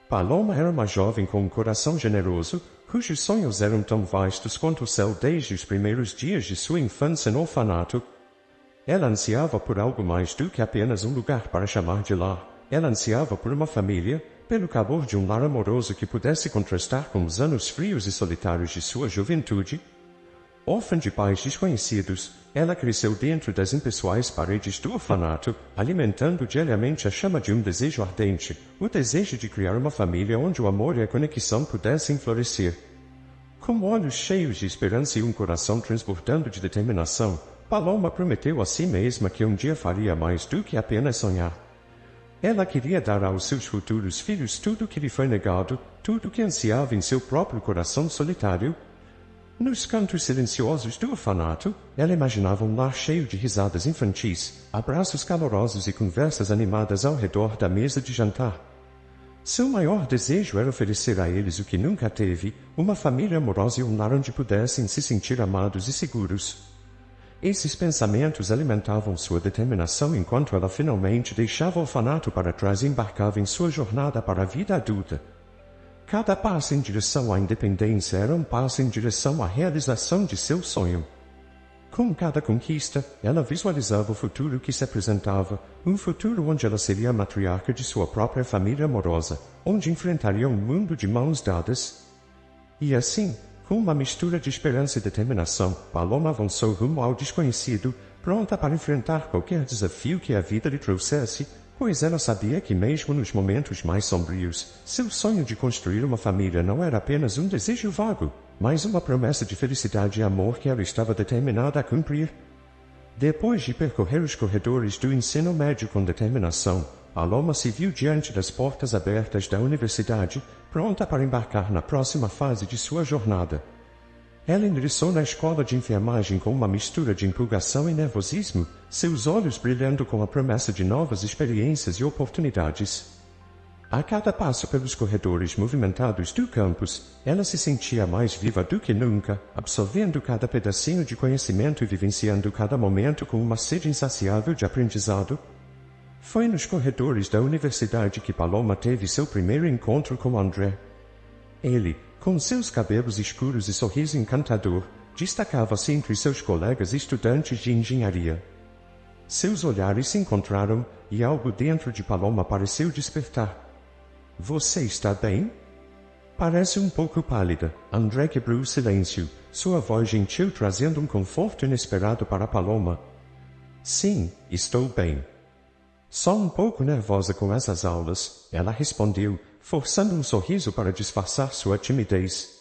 Paloma era uma jovem com um coração generoso, cujos sonhos eram tão vastos quanto o céu desde os primeiros dias de sua infância no orfanato. Ela ansiava por algo mais do que apenas um lugar para chamar de lar. Ela ansiava por uma família, pelo calor de um lar amoroso que pudesse contrastar com os anos frios e solitários de sua juventude. Órfã de pais desconhecidos, ela cresceu dentro das impessoais paredes do orfanato, alimentando diariamente a chama de um desejo ardente, o desejo de criar uma família onde o amor e a conexão pudessem florescer. Com olhos cheios de esperança e um coração transbordando de determinação, Paloma prometeu a si mesma que um dia faria mais do que apenas sonhar. Ela queria dar aos seus futuros filhos tudo o que lhe foi negado, tudo o que ansiava em seu próprio coração solitário. Nos cantos silenciosos do orfanato, ela imaginava um lar cheio de risadas infantis, abraços calorosos e conversas animadas ao redor da mesa de jantar. Seu maior desejo era oferecer a eles o que nunca teve, uma família amorosa e um lar onde pudessem se sentir amados e seguros. Esses pensamentos alimentavam sua determinação enquanto ela finalmente deixava o orfanato para trás e embarcava em sua jornada para a vida adulta. Cada passo em direção à independência era um passo em direção à realização de seu sonho. Com cada conquista, ela visualizava o futuro que se apresentava, um futuro onde ela seria a matriarca de sua própria família amorosa, onde enfrentaria um mundo de mãos dadas. E assim, com uma mistura de esperança e determinação, Paloma avançou rumo ao desconhecido, pronta para enfrentar qualquer desafio que a vida lhe trouxesse, pois ela sabia que mesmo nos momentos mais sombrios, seu sonho de construir uma família não era apenas um desejo vago, mas uma promessa de felicidade e amor que ela estava determinada a cumprir. Depois de percorrer os corredores do ensino médio com determinação, Paloma se viu diante das portas abertas da universidade, pronta para embarcar na próxima fase de sua jornada. Ela ingressou na escola de enfermagem com uma mistura de empolgação e nervosismo, seus olhos brilhando com a promessa de novas experiências e oportunidades. A cada passo pelos corredores movimentados do campus, ela se sentia mais viva do que nunca, absorvendo cada pedacinho de conhecimento e vivenciando cada momento com uma sede insaciável de aprendizado. Foi nos corredores da universidade que Paloma teve seu primeiro encontro com André. Ele, com seus cabelos escuros e sorriso encantador, destacava-se entre seus colegas estudantes de engenharia. Seus olhares se encontraram, e algo dentro de Paloma pareceu despertar. — Você está bem? Parece um pouco pálida. André quebrou o silêncio, sua voz gentil trazendo um conforto inesperado para Paloma. — Sim, estou bem. Só um pouco nervosa com essas aulas, ela respondeu, forçando um sorriso para disfarçar sua timidez.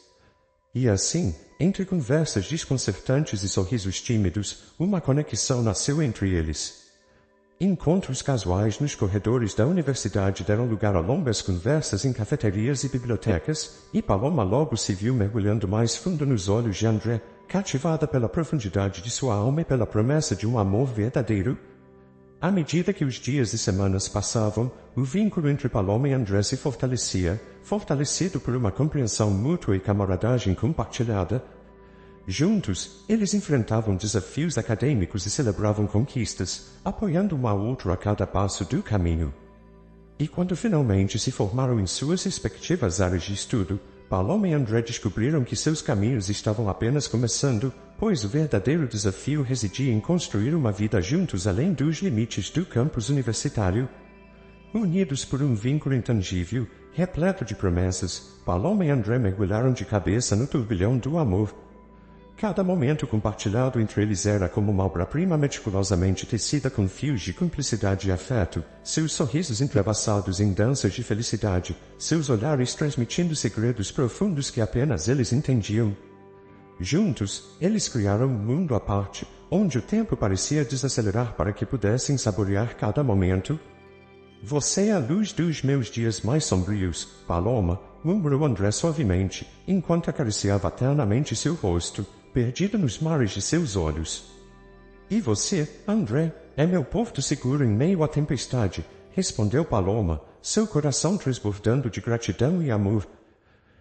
E assim, entre conversas desconcertantes e sorrisos tímidos, uma conexão nasceu entre eles. Encontros casuais nos corredores da universidade deram lugar a longas conversas em cafeterias e bibliotecas, e Paloma logo se viu mergulhando mais fundo nos olhos de André, cativada pela profundidade de sua alma e pela promessa de um amor verdadeiro. À medida que os dias e semanas passavam, o vínculo entre Paloma e André se fortalecia, fortalecido por uma compreensão mútua e camaradagem compartilhada. Juntos, eles enfrentavam desafios acadêmicos e celebravam conquistas, apoiando um ao outro a cada passo do caminho. E quando finalmente se formaram em suas respectivas áreas de estudo, Paloma e André descobriram que seus caminhos estavam apenas começando, pois o verdadeiro desafio residia em construir uma vida juntos além dos limites do campus universitário. Unidos por um vínculo intangível, repleto de promessas, Paloma e André mergulharam de cabeça no turbilhão do amor. Cada momento compartilhado entre eles era como uma obra-prima meticulosamente tecida com fios de cumplicidade e afeto, seus sorrisos entrelaçados em danças de felicidade, seus olhares transmitindo segredos profundos que apenas eles entendiam. Juntos, eles criaram um mundo à parte, onde o tempo parecia desacelerar para que pudessem saborear cada momento. Você é a luz dos meus dias mais sombrios, Paloma, murmurou André suavemente, enquanto acariciava ternamente seu rosto, perdido nos mares de seus olhos. E você, André, é meu porto seguro em meio à tempestade, respondeu Paloma, seu coração transbordando de gratidão e amor.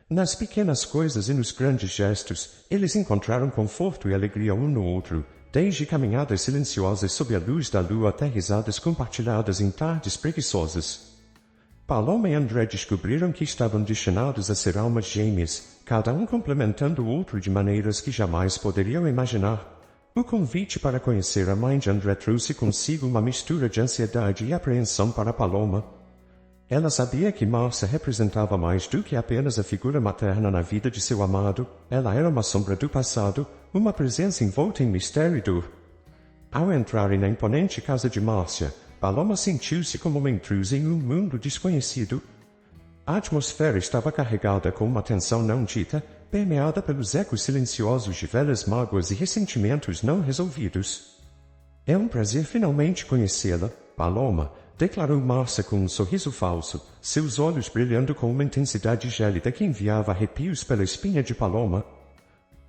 Nas pequenas coisas e nos grandes gestos, eles encontraram conforto e alegria um no outro, desde caminhadas silenciosas sob a luz da lua até risadas compartilhadas em tardes preguiçosas. Paloma e André descobriram que estavam destinados a ser almas gêmeas, cada um complementando o outro de maneiras que jamais poderiam imaginar. O convite para conhecer a mãe de André trouxe consigo uma mistura de ansiedade e apreensão para Paloma. Ela sabia que Márcia representava mais do que apenas a figura materna na vida de seu amado. Ela era uma sombra do passado, uma presença envolta em mistério e dor. Ao entrarem na imponente casa de Márcia, Paloma sentiu-se como uma intrusa em um mundo desconhecido. A atmosfera estava carregada com uma tensão não dita, permeada pelos ecos silenciosos de velhas mágoas e ressentimentos não resolvidos. É um prazer finalmente conhecê-la, Paloma, declarou Márcia com um sorriso falso, seus olhos brilhando com uma intensidade gélida que enviava arrepios pela espinha de Paloma.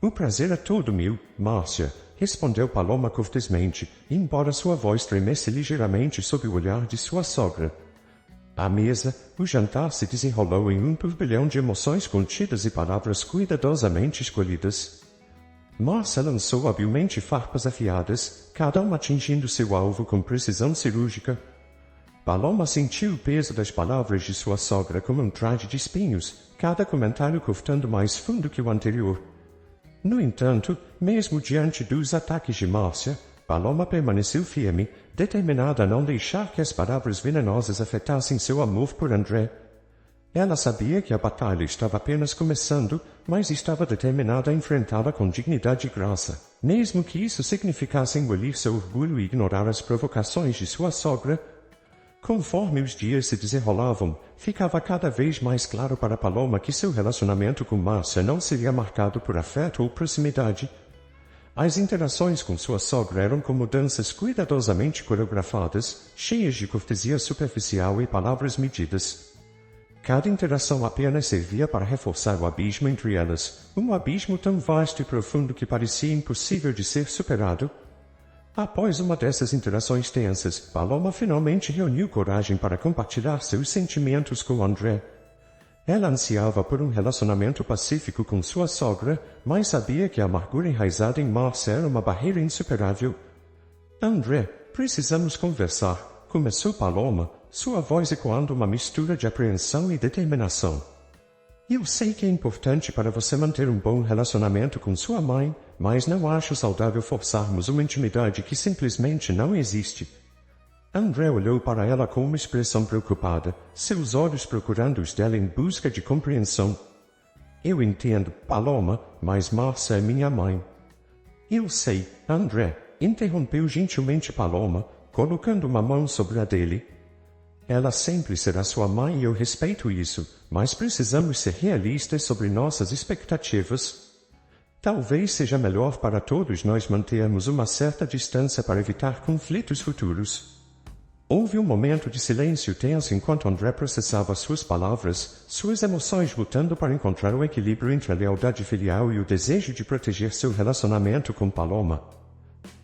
O prazer é todo meu, Márcia, respondeu Paloma cortesmente, embora sua voz tremesse ligeiramente sob o olhar de sua sogra. À mesa, o jantar se desenrolou em um turbilhão de emoções contidas e palavras cuidadosamente escolhidas. Márcia lançou habilmente farpas afiadas, cada uma atingindo seu alvo com precisão cirúrgica. Paloma sentiu o peso das palavras de sua sogra como um traje de espinhos, cada comentário cortando mais fundo que o anterior. No entanto, mesmo diante dos ataques de Márcia, Paloma permaneceu firme, determinada a não deixar que as palavras venenosas afetassem seu amor por André. Ela sabia que a batalha estava apenas começando, mas estava determinada a enfrentá-la com dignidade e graça, mesmo que isso significasse engolir seu orgulho e ignorar as provocações de sua sogra. Conforme os dias se desenrolavam, ficava cada vez mais claro para Paloma que seu relacionamento com Márcia não seria marcado por afeto ou proximidade. As interações com sua sogra eram como danças cuidadosamente coreografadas, cheias de cortesia superficial e palavras medidas. Cada interação apenas servia para reforçar o abismo entre elas, um abismo tão vasto e profundo que parecia impossível de ser superado. Após uma dessas interações tensas, Paloma finalmente reuniu coragem para compartilhar seus sentimentos com André. Ela ansiava por um relacionamento pacífico com sua sogra, mas sabia que a amargura enraizada em Márcia era uma barreira insuperável. André, precisamos conversar, começou Paloma, sua voz ecoando uma mistura de apreensão e determinação. Eu sei que é importante para você manter um bom relacionamento com sua mãe, mas não acho saudável forçarmos uma intimidade que simplesmente não existe. André olhou para ela com uma expressão preocupada, seus olhos procurando os dela em busca de compreensão. Eu entendo, Paloma, mas Márcia é minha mãe. Eu sei, André, interrompeu gentilmente Paloma, colocando uma mão sobre a dele. Ela sempre será sua mãe e eu respeito isso, mas precisamos ser realistas sobre nossas expectativas. Talvez seja melhor para todos nós mantermos uma certa distância para evitar conflitos futuros. Houve um momento de silêncio tenso enquanto André processava suas palavras, suas emoções lutando para encontrar o equilíbrio entre a lealdade filial e o desejo de proteger seu relacionamento com Paloma.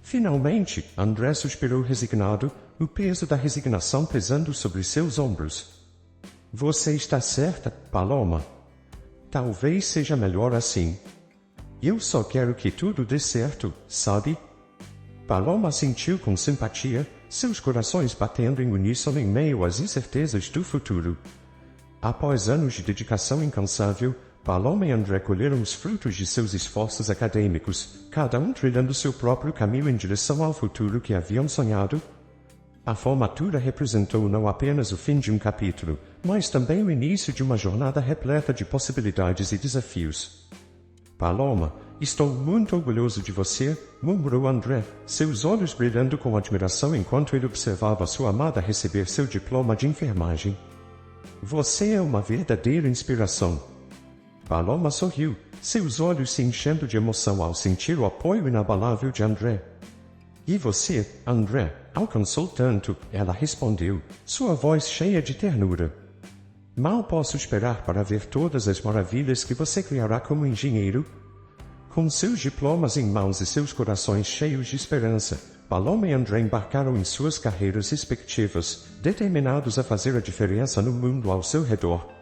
Finalmente, André suspirou resignado, o peso da resignação pesando sobre seus ombros. Você está certa, Paloma? Talvez seja melhor assim. Eu só quero que tudo dê certo, sabe? Paloma sentiu com simpatia, seus corações batendo em uníssono em meio às incertezas do futuro. Após anos de dedicação incansável, Paloma e André colheram os frutos de seus esforços acadêmicos, cada um trilhando seu próprio caminho em direção ao futuro que haviam sonhado. A formatura representou não apenas o fim de um capítulo, mas também o início de uma jornada repleta de possibilidades e desafios. Paloma, estou muito orgulhoso de você, murmurou André, seus olhos brilhando com admiração enquanto ele observava sua amada receber seu diploma de enfermagem. Você é uma verdadeira inspiração. Paloma sorriu, seus olhos se enchendo de emoção ao sentir o apoio inabalável de André. E você, André, alcançou tanto, ela respondeu, sua voz cheia de ternura. Mal posso esperar para ver todas as maravilhas que você criará como engenheiro. Com seus diplomas em mãos e seus corações cheios de esperança, Paloma e André embarcaram em suas carreiras respectivas, determinados a fazer a diferença no mundo ao seu redor.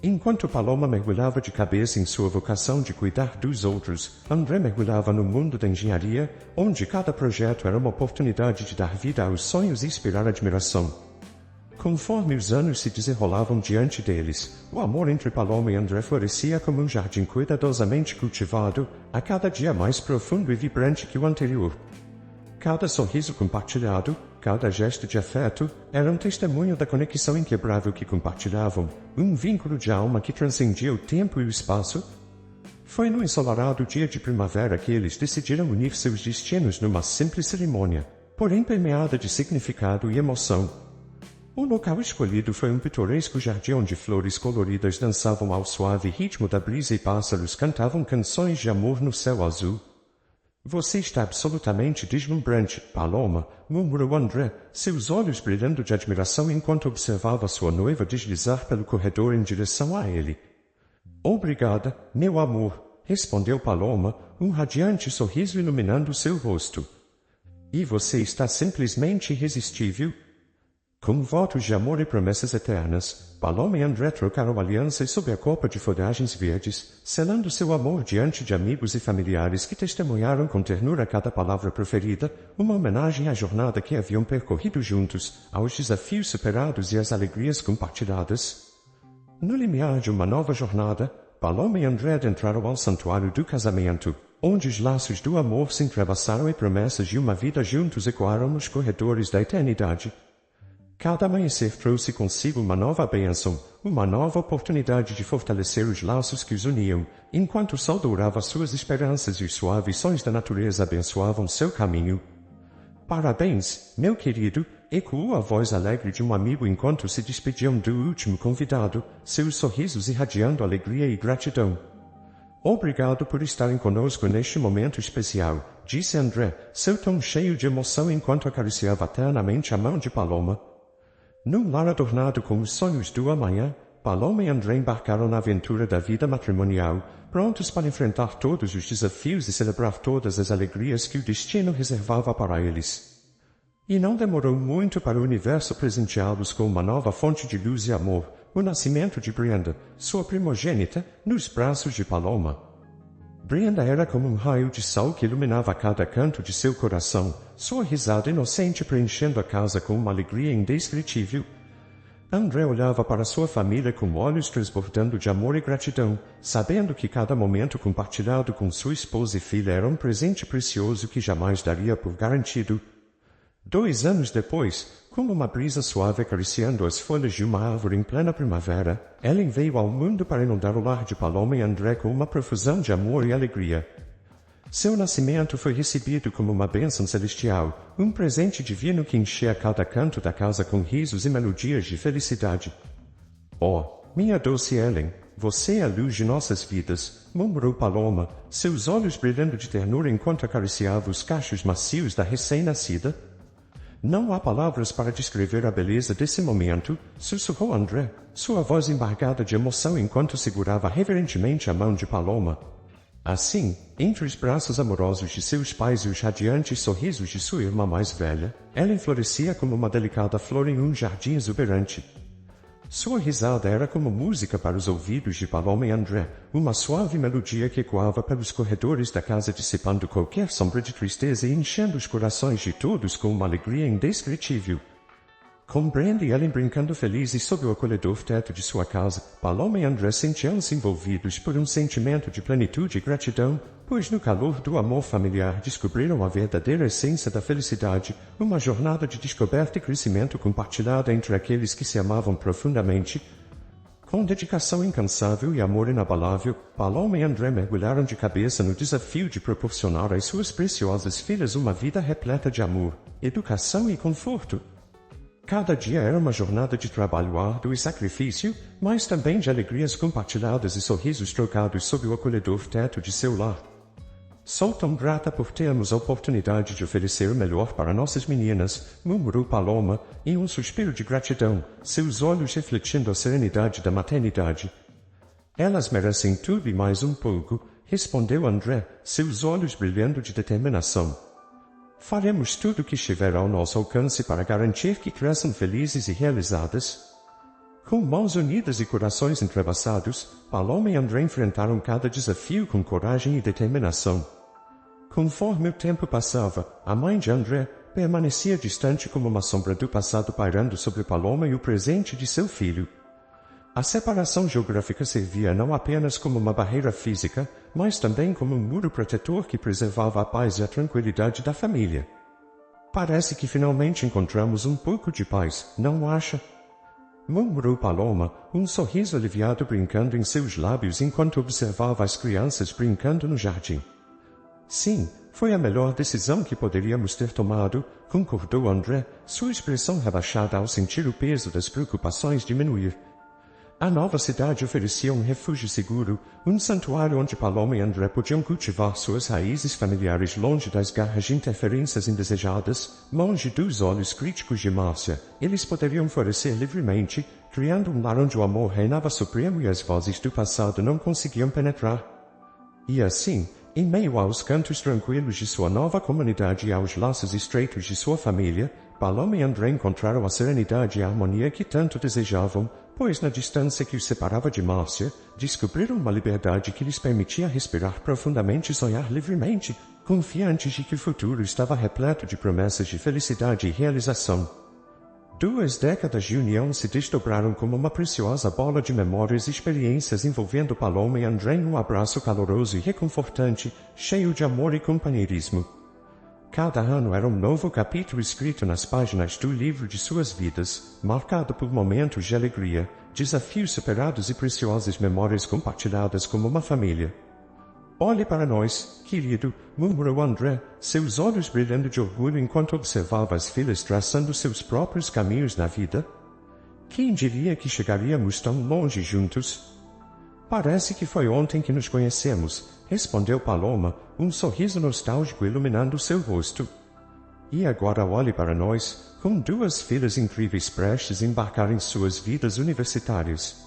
Enquanto Paloma mergulhava de cabeça em sua vocação de cuidar dos outros, André mergulhava no mundo da engenharia, onde cada projeto era uma oportunidade de dar vida aos sonhos e inspirar admiração. Conforme os anos se desenrolavam diante deles, o amor entre Paloma e André florescia como um jardim cuidadosamente cultivado, a cada dia mais profundo e vibrante que o anterior. Cada sorriso compartilhado, cada gesto de afeto, era um testemunho da conexão inquebrável que compartilhavam, um vínculo de alma que transcendia o tempo e o espaço. Foi no ensolarado dia de primavera que eles decidiram unir seus destinos numa simples cerimônia, porém permeada de significado e emoção. O local escolhido foi um pitoresco jardim onde flores coloridas dançavam ao suave ritmo da brisa e pássaros cantavam canções de amor no céu azul. Você está absolutamente deslumbrante, Paloma, murmurou André, seus olhos brilhando de admiração enquanto observava sua noiva deslizar pelo corredor em direção a ele. Obrigada, meu amor, respondeu Paloma, um radiante sorriso iluminando seu rosto. E você está simplesmente irresistível? Com votos de amor e promessas eternas, Paloma e André trocaram alianças sob a copa de folhagens verdes, selando seu amor diante de amigos e familiares que testemunharam com ternura cada palavra proferida, uma homenagem à jornada que haviam percorrido juntos, aos desafios superados e às alegrias compartilhadas. No limiar de uma nova jornada, Paloma e André adentraram ao santuário do casamento, onde os laços do amor se entrelaçaram e promessas de uma vida juntos ecoaram nos corredores da eternidade. Cada amanhecer trouxe consigo uma nova bênção, uma nova oportunidade de fortalecer os laços que os uniam, enquanto o sol dourava suas esperanças e os suaves sons da natureza abençoavam seu caminho. Parabéns, meu querido, ecoou a voz alegre de um amigo enquanto se despediam do último convidado, seus sorrisos irradiando alegria e gratidão. Obrigado por estarem conosco neste momento especial, disse André, seu tom cheio de emoção enquanto acariciava ternamente a mão de Paloma. Num lar adornado com os sonhos do amanhã, Paloma e André embarcaram na aventura da vida matrimonial, prontos para enfrentar todos os desafios e celebrar todas as alegrias que o destino reservava para eles. E não demorou muito para o universo presenteá-los com uma nova fonte de luz e amor, o nascimento de Brenda, sua primogênita, nos braços de Paloma. Brenda era como um raio de sol que iluminava cada canto de seu coração, sua risada inocente preenchendo a casa com uma alegria indescritível. André olhava para sua família com olhos transbordando de amor e gratidão, sabendo que cada momento compartilhado com sua esposa e filha era um presente precioso que jamais daria por garantido. 2 anos depois, como uma brisa suave acariciando as folhas de uma árvore em plena primavera, Ellen veio ao mundo para inundar o lar de Paloma e André com uma profusão de amor e alegria. Seu nascimento foi recebido como uma bênção celestial, um presente divino que enchia cada canto da casa com risos e melodias de felicidade. Oh, minha doce Ellen, você é a luz de nossas vidas, murmurou Paloma, seus olhos brilhando de ternura enquanto acariciava os cachos macios da recém-nascida. Não há palavras para descrever a beleza desse momento, sussurrou André, sua voz embargada de emoção enquanto segurava reverentemente a mão de Paloma. Assim, entre os braços amorosos de seus pais e os radiantes sorrisos de sua irmã mais velha, ela florescia como uma delicada flor em um jardim exuberante. Sua risada era como música para os ouvidos de Paloma e André, uma suave melodia que ecoava pelos corredores da casa dissipando qualquer sombra de tristeza e enchendo os corações de todos com uma alegria indescritível. Com Brenda e Ellen brincando felizes sob o acolhedor teto de sua casa, Paloma e André sentiam-se envolvidos por um sentimento de plenitude e gratidão, pois no calor do amor familiar descobriram a verdadeira essência da felicidade, uma jornada de descoberta e crescimento compartilhada entre aqueles que se amavam profundamente. Com dedicação incansável e amor inabalável, Paloma e André mergulharam de cabeça no desafio de proporcionar às suas preciosas filhas uma vida repleta de amor, educação e conforto. Cada dia era uma jornada de trabalho árduo e sacrifício, mas também de alegrias compartilhadas e sorrisos trocados sob o acolhedor teto de seu lar. Sou tão grata por termos a oportunidade de oferecer o melhor para nossas meninas, murmurou Paloma, em um suspiro de gratidão, seus olhos refletindo a serenidade da maternidade. Elas merecem tudo e mais um pouco, respondeu André, seus olhos brilhando de determinação. Faremos tudo o que estiver ao nosso alcance para garantir que cresçam felizes e realizadas. Com mãos unidas e corações entrelaçados, Paloma e André enfrentaram cada desafio com coragem e determinação. Conforme o tempo passava, a mãe de André, permanecia distante como uma sombra do passado pairando sobre Paloma e o presente de seu filho. A separação geográfica servia não apenas como uma barreira física, mas também como um muro protetor que preservava a paz e a tranquilidade da família. Parece que finalmente encontramos um pouco de paz, não acha? Murmurou Paloma, um sorriso aliviado brincando em seus lábios enquanto observava as crianças brincando no jardim. Sim, foi a melhor decisão que poderíamos ter tomado, concordou André, sua expressão rebaixada ao sentir o peso das preocupações diminuir. A nova cidade oferecia um refúgio seguro, um santuário onde Paloma e André podiam cultivar suas raízes familiares longe das garras de interferências indesejadas, longe dos olhos críticos de Márcia. Eles poderiam florescer livremente, criando um lar onde o amor reinava supremo e as vozes do passado não conseguiam penetrar. E assim, em meio aos cantos tranquilos de sua nova comunidade e aos laços estreitos de sua família, Paloma e André encontraram a serenidade e a harmonia que tanto desejavam, pois na distância que os separava de Márcia, descobriram uma liberdade que lhes permitia respirar profundamente e sonhar livremente, confiantes de que o futuro estava repleto de promessas de felicidade e realização. 2 décadas de união se desdobraram como uma preciosa bola de memórias e experiências envolvendo Paloma e André em um abraço caloroso e reconfortante, cheio de amor e companheirismo. Cada ano era um novo capítulo escrito nas páginas do livro de suas vidas, marcado por momentos de alegria, desafios superados e preciosas memórias compartilhadas como uma família. Olhe para nós, querido, murmurou André, seus olhos brilhando de orgulho enquanto observava as filhas traçando seus próprios caminhos na vida. Quem diria que chegaríamos tão longe juntos? Parece que foi ontem que nos conhecemos, respondeu Paloma, um sorriso nostálgico iluminando seu rosto. E agora olhe para nós, com 2 filhas incríveis prestes a embarcar em suas vidas universitárias.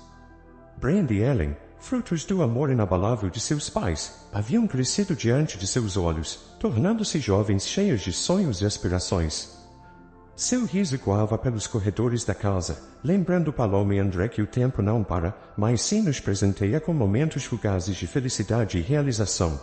Brand e Ellen, frutos do amor inabalável de seus pais, haviam crescido diante de seus olhos, tornando-se jovens cheios de sonhos e aspirações. Seu riso ecoava pelos corredores da casa, lembrando Paloma e André que o tempo não para, mas sim nos presenteia com momentos fugazes de felicidade e realização.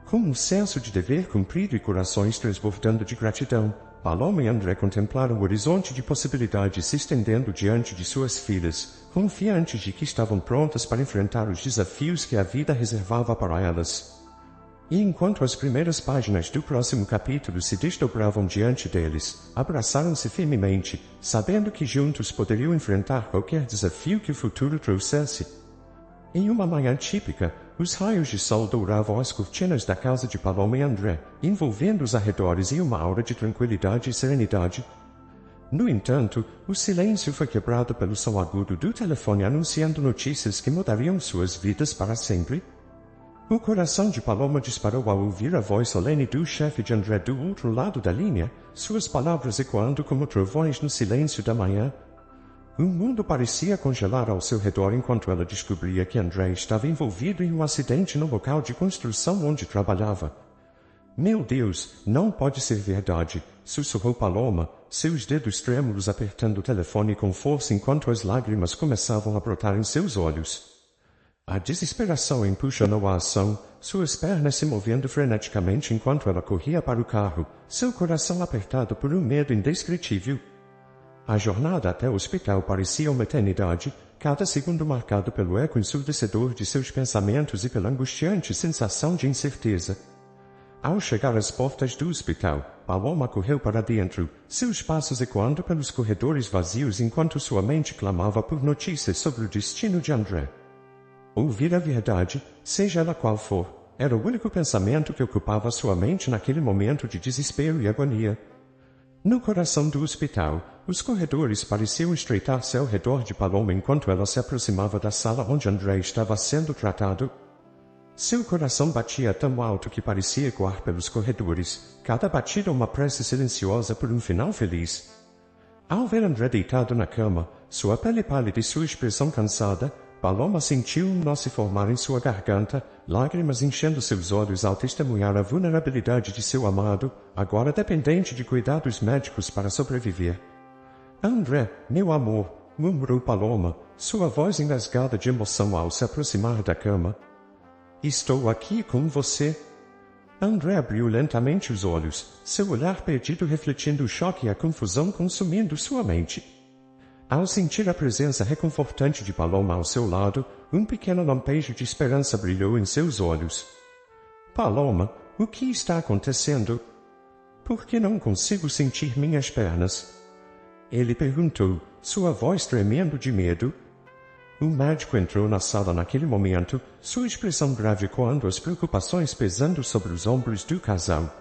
Com um senso de dever cumprido e corações transbordando de gratidão, Paloma e André contemplaram o horizonte de possibilidades se estendendo diante de suas filhas, confiantes de que estavam prontas para enfrentar os desafios que a vida reservava para elas. E enquanto as primeiras páginas do próximo capítulo se desdobravam diante deles, abraçaram-se firmemente, sabendo que juntos poderiam enfrentar qualquer desafio que o futuro trouxesse. Em uma manhã típica, os raios de sol douravam as cortinas da casa de Paloma e André, envolvendo os arredores em uma aura de tranquilidade e serenidade. No entanto, o silêncio foi quebrado pelo som agudo do telefone anunciando notícias que mudariam suas vidas para sempre. O coração de Paloma disparou ao ouvir a voz solene do chefe de André do outro lado da linha, suas palavras ecoando como trovões no silêncio da manhã. O mundo parecia congelar ao seu redor enquanto ela descobria que André estava envolvido em um acidente no local de construção onde trabalhava. Meu Deus, não pode ser verdade, sussurrou Paloma, seus dedos trêmulos apertando o telefone com força enquanto as lágrimas começavam a brotar em seus olhos. A desesperação impulsionou a ação, suas pernas se movendo freneticamente enquanto ela corria para o carro, seu coração apertado por um medo indescritível. A jornada até o hospital parecia uma eternidade, cada segundo marcado pelo eco ensurdecedor de seus pensamentos e pela angustiante sensação de incerteza. Ao chegar às portas do hospital, Paloma correu para dentro, seus passos ecoando pelos corredores vazios enquanto sua mente clamava por notícias sobre o destino de André. Ouvir a verdade, seja ela qual for, era o único pensamento que ocupava sua mente naquele momento de desespero e agonia. No coração do hospital, os corredores pareciam estreitar-se ao redor de Paloma enquanto ela se aproximava da sala onde André estava sendo tratado. Seu coração batia tão alto que parecia ecoar pelos corredores, cada batida uma prece silenciosa por um final feliz. Ao ver André deitado na cama, sua pele pálida e sua expressão cansada, Paloma sentiu um nó se formar em sua garganta, lágrimas enchendo seus olhos ao testemunhar a vulnerabilidade de seu amado, agora dependente de cuidados médicos para sobreviver. André, meu amor, murmurou Paloma, sua voz engasgada de emoção ao se aproximar da cama. Estou aqui com você. André abriu lentamente os olhos, seu olhar perdido refletindo o choque e a confusão consumindo sua mente. Ao sentir a presença reconfortante de Paloma ao seu lado, um pequeno lampejo de esperança brilhou em seus olhos. Paloma, o que está acontecendo? Por que não consigo sentir minhas pernas? Ele perguntou, sua voz tremendo de medo. O médico entrou na sala naquele momento, sua expressão grave coando as preocupações pesando sobre os ombros do casal.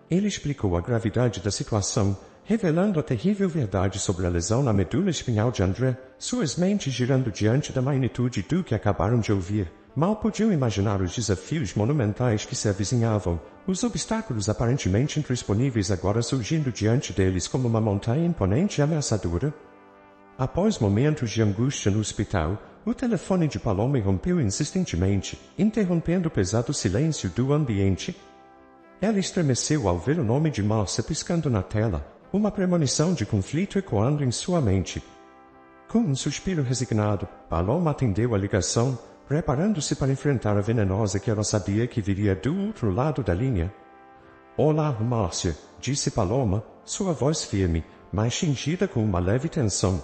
Ele explicou a gravidade da situação, revelando a terrível verdade sobre a lesão na medula espinhal de André, suas mentes girando diante da magnitude do que acabaram de ouvir. Mal podiam imaginar os desafios monumentais que se avizinhavam, os obstáculos aparentemente intransponíveis agora surgindo diante deles como uma montanha imponente e ameaçadora. Após momentos de angústia no hospital, o telefone de Paloma irrompeu insistentemente, interrompendo o pesado silêncio do ambiente. Ela estremeceu ao ver o nome de Márcia piscando na tela, uma premonição de conflito ecoando em sua mente. Com um suspiro resignado, Paloma atendeu a ligação, preparando-se para enfrentar a venenosa que ela sabia que viria do outro lado da linha. Olá, Márcia, disse Paloma, sua voz firme, mas tingida com uma leve tensão.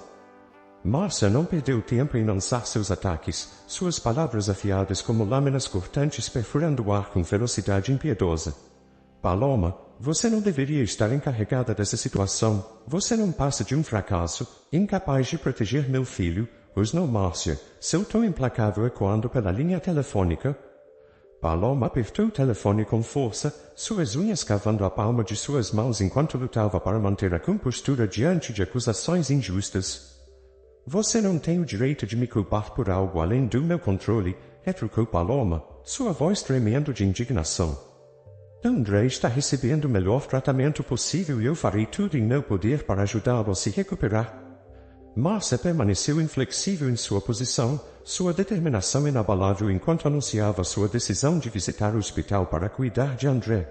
Márcia não perdeu tempo em lançar seus ataques, suas palavras afiadas como lâminas cortantes perfurando o ar com velocidade impiedosa. Paloma, você não deveria estar encarregada dessa situação. Você não passa de um fracasso, incapaz de proteger meu filho, rosnou Márcia, seu tom implacável ecoando pela linha telefônica. Paloma apertou o telefone com força, suas unhas cavando a palma de suas mãos enquanto lutava para manter a compostura diante de acusações injustas. Você não tem o direito de me culpar por algo além do meu controle, retrucou Paloma, sua voz tremendo de indignação. André está recebendo o melhor tratamento possível e eu farei tudo em meu poder para ajudá-lo a se recuperar. Márcia permaneceu inflexível em sua posição, sua determinação inabalável enquanto anunciava sua decisão de visitar o hospital para cuidar de André.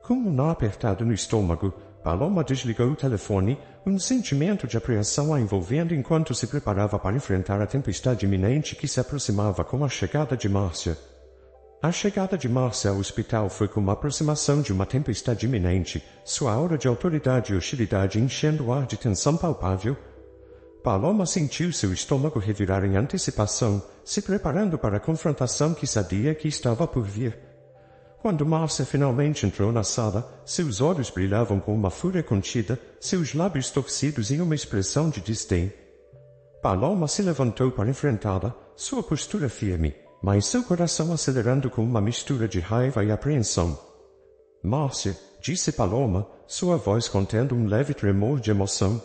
Com um nó apertado no estômago, Paloma desligou o telefone, um sentimento de apreensão a envolvendo enquanto se preparava para enfrentar a tempestade iminente que se aproximava com a chegada de Márcia. A chegada de Márcia ao hospital foi como a aproximação de uma tempestade iminente, sua aura de autoridade e hostilidade enchendo o ar de tensão palpável. Paloma sentiu seu estômago revirar em antecipação, se preparando para a confrontação que sabia que estava por vir. Quando Márcia finalmente entrou na sala, seus olhos brilhavam com uma fúria contida, seus lábios torcidos em uma expressão de desdém. Paloma se levantou para enfrentá-la, sua postura firme, mas seu coração acelerando com uma mistura de raiva e apreensão. Márcia, disse Paloma, sua voz contendo um leve tremor de emoção.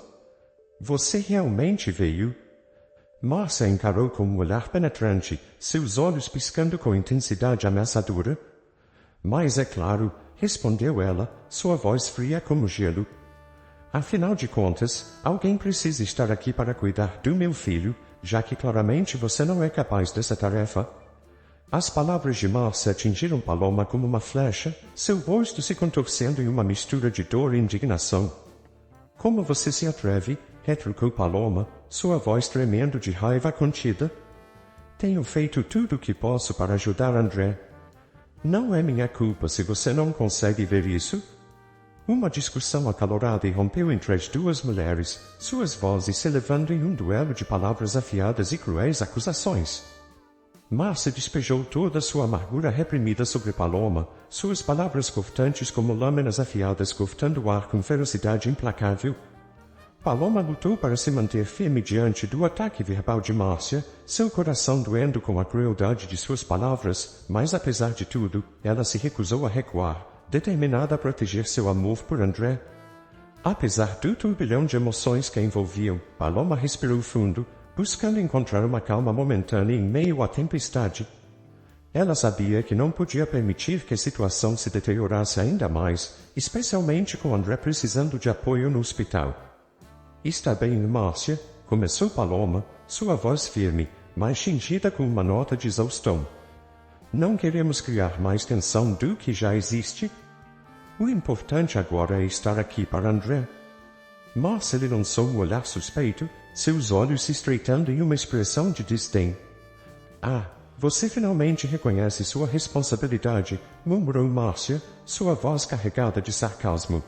Você realmente veio? Márcia encarou com um olhar penetrante, seus olhos piscando com intensidade ameaçadora. Mas é claro, respondeu ela, sua voz fria como gelo. Afinal de contas, alguém precisa estar aqui para cuidar do meu filho, já que claramente você não é capaz dessa tarefa. As palavras de Márcia atingiram Paloma como uma flecha, seu rosto se contorcendo em uma mistura de dor e indignação. Como você se atreve? Retrucou Paloma, sua voz tremendo de raiva contida. Tenho feito tudo o que posso para ajudar André. Não é minha culpa se você não consegue ver isso? Uma discussão acalorada irrompeu entre as duas mulheres, suas vozes se elevando em um duelo de palavras afiadas e cruéis acusações. Márcia despejou toda a sua amargura reprimida sobre Paloma, suas palavras cortantes como lâminas afiadas cortando o ar com ferocidade implacável. Paloma lutou para se manter firme diante do ataque verbal de Márcia, seu coração doendo com a crueldade de suas palavras, mas apesar de tudo, ela se recusou a recuar, determinada a proteger seu amor por André. Apesar do turbilhão de emoções que a envolviam, Paloma respirou fundo, buscando encontrar uma calma momentânea em meio à tempestade. Ela sabia que não podia permitir que a situação se deteriorasse ainda mais, especialmente com André precisando de apoio no hospital. Está bem, Márcia, começou Paloma, sua voz firme, mas tingida com uma nota de exaustão. Não queremos criar mais tensão do que já existe? O importante agora é estar aqui para André. Márcia lhe lançou um olhar suspeito, seus olhos se estreitando em uma expressão de desdém. Ah, você finalmente reconhece sua responsabilidade, murmurou Márcia, sua voz carregada de sarcasmo.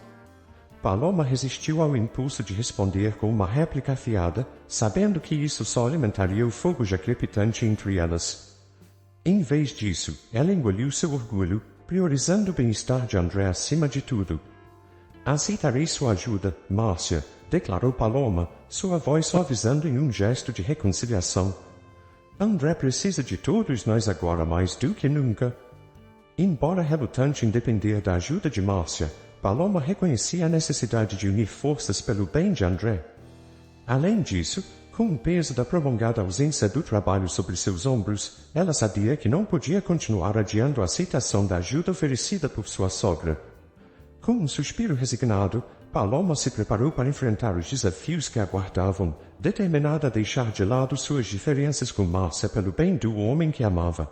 Paloma resistiu ao impulso de responder com uma réplica afiada, sabendo que isso só alimentaria o fogo já crepitante entre elas. Em vez disso, ela engoliu seu orgulho, priorizando o bem-estar de André acima de tudo. Aceitarei sua ajuda, Márcia, declarou Paloma, sua voz suavizando em um gesto de reconciliação. André precisa de todos nós agora mais do que nunca. Embora relutante em depender da ajuda de Márcia, Paloma reconhecia a necessidade de unir forças pelo bem de André. Além disso, com o peso da prolongada ausência do trabalho sobre seus ombros, ela sabia que não podia continuar adiando a aceitação da ajuda oferecida por sua sogra. Com um suspiro resignado, Paloma se preparou para enfrentar os desafios que aguardavam, determinada a deixar de lado suas diferenças com Márcia pelo bem do homem que amava.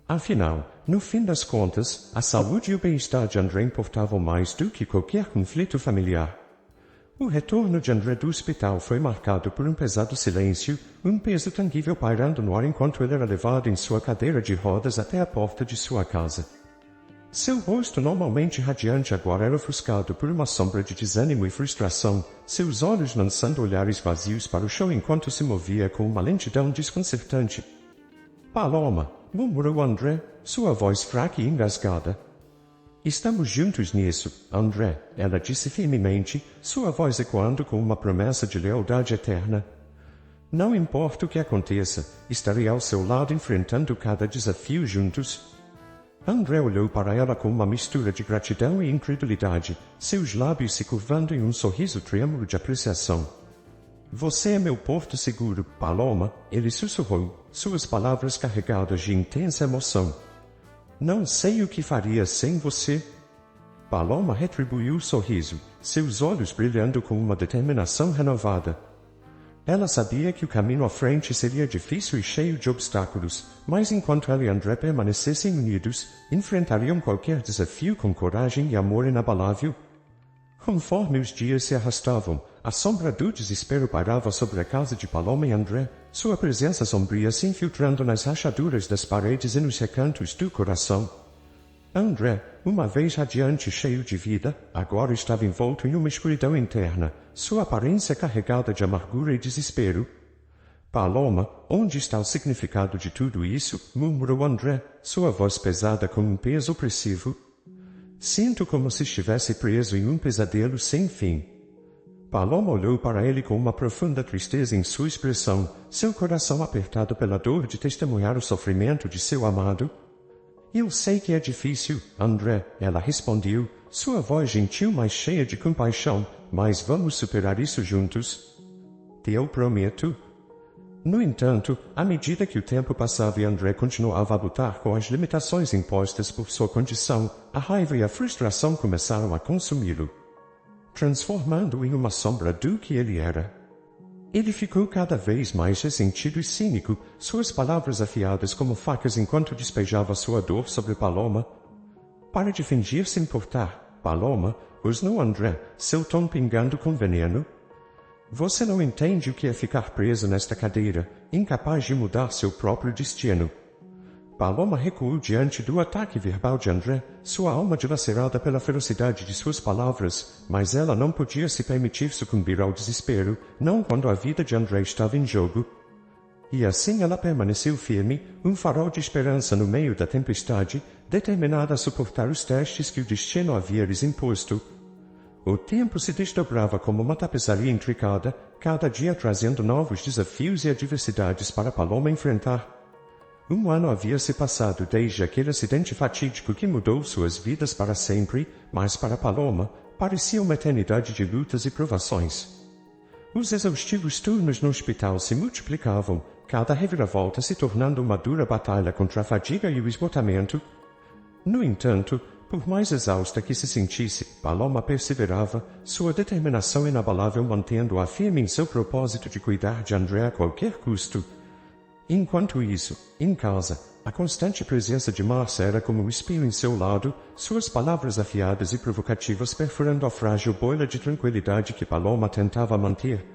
Afinal, no fim das contas, a saúde e o bem-estar de André importavam mais do que qualquer conflito familiar. O retorno de André do hospital foi marcado por um pesado silêncio, um peso tangível pairando no ar enquanto ele era levado em sua cadeira de rodas até a porta de sua casa. Seu rosto normalmente radiante agora era ofuscado por uma sombra de desânimo e frustração, seus olhos lançando olhares vazios para o chão enquanto se movia com uma lentidão desconcertante. Paloma, murmurou André, sua voz fraca e engasgada. Estamos juntos nisso, André, ela disse firmemente, sua voz ecoando com uma promessa de lealdade eterna. Não importa o que aconteça, estarei ao seu lado enfrentando cada desafio juntos. André olhou para ela com uma mistura de gratidão e incredulidade, seus lábios se curvando em um sorriso trêmulo de apreciação. Você é meu porto seguro, Paloma, ele sussurrou, suas palavras carregadas de intensa emoção. Não sei o que faria sem você. Paloma retribuiu o sorriso, seus olhos brilhando com uma determinação renovada. Ela sabia que o caminho à frente seria difícil e cheio de obstáculos, mas enquanto ela e André permanecessem unidos, enfrentariam qualquer desafio com coragem e amor inabalável. Conforme os dias se arrastavam, a sombra do desespero pairava sobre a casa de Paloma e André, sua presença sombria se infiltrando nas rachaduras das paredes e nos recantos do coração. André, uma vez radiante e cheio de vida, agora estava envolto em uma escuridão interna, sua aparência carregada de amargura e desespero. Paloma, onde está o significado de tudo isso? Murmurou André, sua voz pesada com um peso opressivo. Sinto como se estivesse preso em um pesadelo sem fim. Paloma olhou para ele com uma profunda tristeza em sua expressão, seu coração apertado pela dor de testemunhar o sofrimento de seu amado. Eu sei que é difícil, André, ela respondeu, sua voz gentil mas cheia de compaixão, mas vamos superar isso juntos. Te eu prometo. No entanto, à medida que o tempo passava e André continuava a lutar com as limitações impostas por sua condição, a raiva e a frustração começaram a consumi-lo, transformando-o em uma sombra do que ele era. Ele ficou cada vez mais ressentido e cínico, suas palavras afiadas como facas enquanto despejava sua dor sobre Paloma. Para de fingir se importar, Paloma, rosnou André, seu tom pingando com veneno. Você não entende o que é ficar preso nesta cadeira, incapaz de mudar seu próprio destino. Paloma recuou diante do ataque verbal de André, sua alma dilacerada pela ferocidade de suas palavras, mas ela não podia se permitir sucumbir ao desespero, não quando a vida de André estava em jogo. E assim ela permaneceu firme, um farol de esperança no meio da tempestade, determinada a suportar os testes que o destino havia lhes imposto. O tempo se desdobrava como uma tapeçaria intricada, cada dia trazendo novos desafios e adversidades para Paloma enfrentar. Um ano havia se passado desde aquele acidente fatídico que mudou suas vidas para sempre, mas para Paloma, parecia uma eternidade de lutas e provações. Os exaustivos turnos no hospital se multiplicavam, cada reviravolta se tornando uma dura batalha contra a fadiga e o esgotamento. No entanto, por mais exausta que se sentisse, Paloma perseverava, sua determinação inabalável mantendo-a firme em seu propósito de cuidar de André a qualquer custo. Enquanto isso, em casa, a constante presença de Márcia era como um espinho em seu lado, suas palavras afiadas e provocativas perfurando a frágil bolha de tranquilidade que Paloma tentava manter.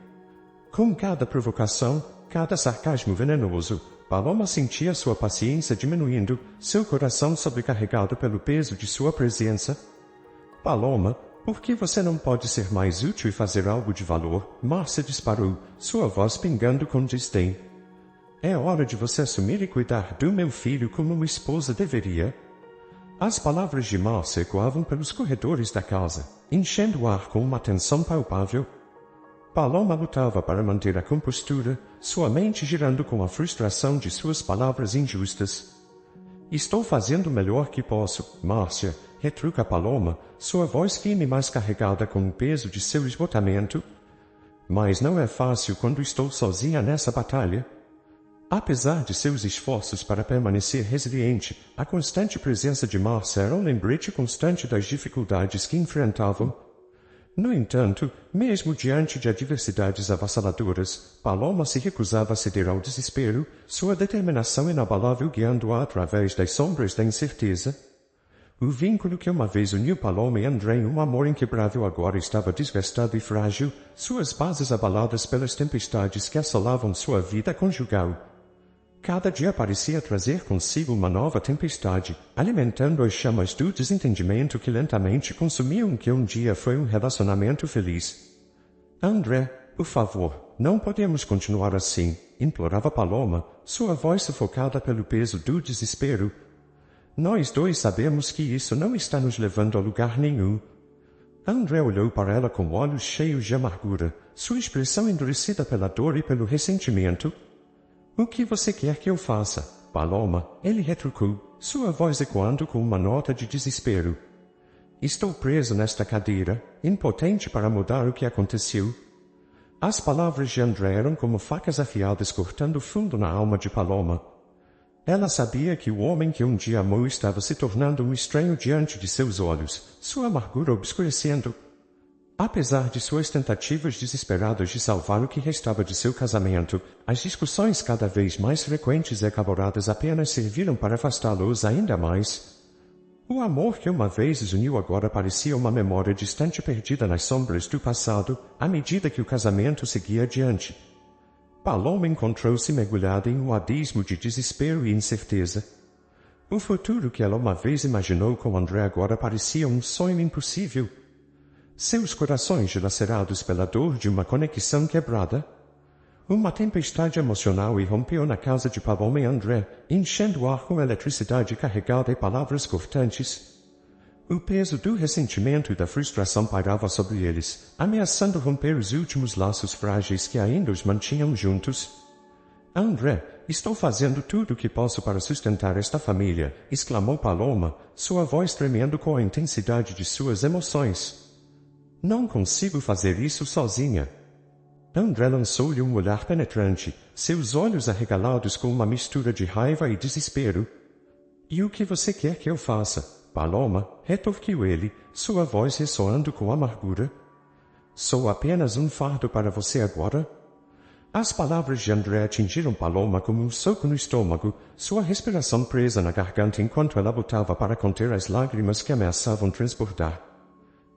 Com cada provocação, cada sarcasmo venenoso, Paloma sentia sua paciência diminuindo, seu coração sobrecarregado pelo peso de sua presença. Paloma, por que você não pode ser mais útil e fazer algo de valor? Márcia disparou, sua voz pingando com desdém. É hora de você assumir e cuidar do meu filho como uma esposa deveria. As palavras de Márcia ecoavam pelos corredores da casa, enchendo o ar com uma tensão palpável. Paloma lutava para manter a compostura, sua mente girando com a frustração de suas palavras injustas. Estou fazendo o melhor que posso, Márcia, retruca Paloma, sua voz firme mais carregada com o peso de seu esgotamento. Mas não é fácil quando estou sozinha nessa batalha. Apesar de seus esforços para permanecer resiliente, a constante presença de Márcia era um lembrete constante das dificuldades que enfrentavam. No entanto, mesmo diante de adversidades avassaladoras, Paloma se recusava a ceder ao desespero, sua determinação inabalável guiando-a através das sombras da incerteza. O vínculo que uma vez uniu Paloma e André em um amor inquebrável agora estava desgastado e frágil, suas bases abaladas pelas tempestades que assolavam sua vida conjugal. Cada dia parecia trazer consigo uma nova tempestade, alimentando as chamas do desentendimento que lentamente consumiam o que um dia foi um relacionamento feliz. André, por favor, não podemos continuar assim, implorava Paloma, sua voz sufocada pelo peso do desespero. Nós dois sabemos que isso não está nos levando a lugar nenhum. André olhou para ela com olhos cheios de amargura, sua expressão endurecida pela dor e pelo ressentimento. O que você quer que eu faça, Paloma? Ele retrucou, sua voz ecoando com uma nota de desespero. Estou preso nesta cadeira, impotente para mudar o que aconteceu. As palavras de André eram como facas afiadas cortando fundo na alma de Paloma. Ela sabia que o homem que um dia amou estava se tornando um estranho diante de seus olhos, sua amargura obscurecendo. Apesar de suas tentativas desesperadas de salvar o que restava de seu casamento, as discussões cada vez mais frequentes e acaloradas apenas serviram para afastá-los ainda mais. O amor que uma vez os uniu agora parecia uma memória distante perdida nas sombras do passado, à medida que o casamento seguia adiante. Paloma encontrou-se mergulhada em um abismo de desespero e incerteza. O futuro que ela uma vez imaginou com André agora parecia um sonho impossível. Seus corações dilacerados pela dor de uma conexão quebrada. Uma tempestade emocional irrompeu na casa de Paloma e André, enchendo o ar com eletricidade carregada e palavras cortantes. O peso do ressentimento e da frustração pairava sobre eles, ameaçando romper os últimos laços frágeis que ainda os mantinham juntos. André, estou fazendo tudo o que posso para sustentar esta família, exclamou Paloma, sua voz tremendo com a intensidade de suas emoções. Não consigo fazer isso sozinha. André lançou-lhe um olhar penetrante, seus olhos arregalados com uma mistura de raiva e desespero. E o que você quer que eu faça, Paloma? Retorquiu ele, sua voz ressoando com amargura. Sou apenas um fardo para você agora? As palavras de André atingiram Paloma como um soco no estômago, sua respiração presa na garganta enquanto ela lutava para conter as lágrimas que ameaçavam transbordar.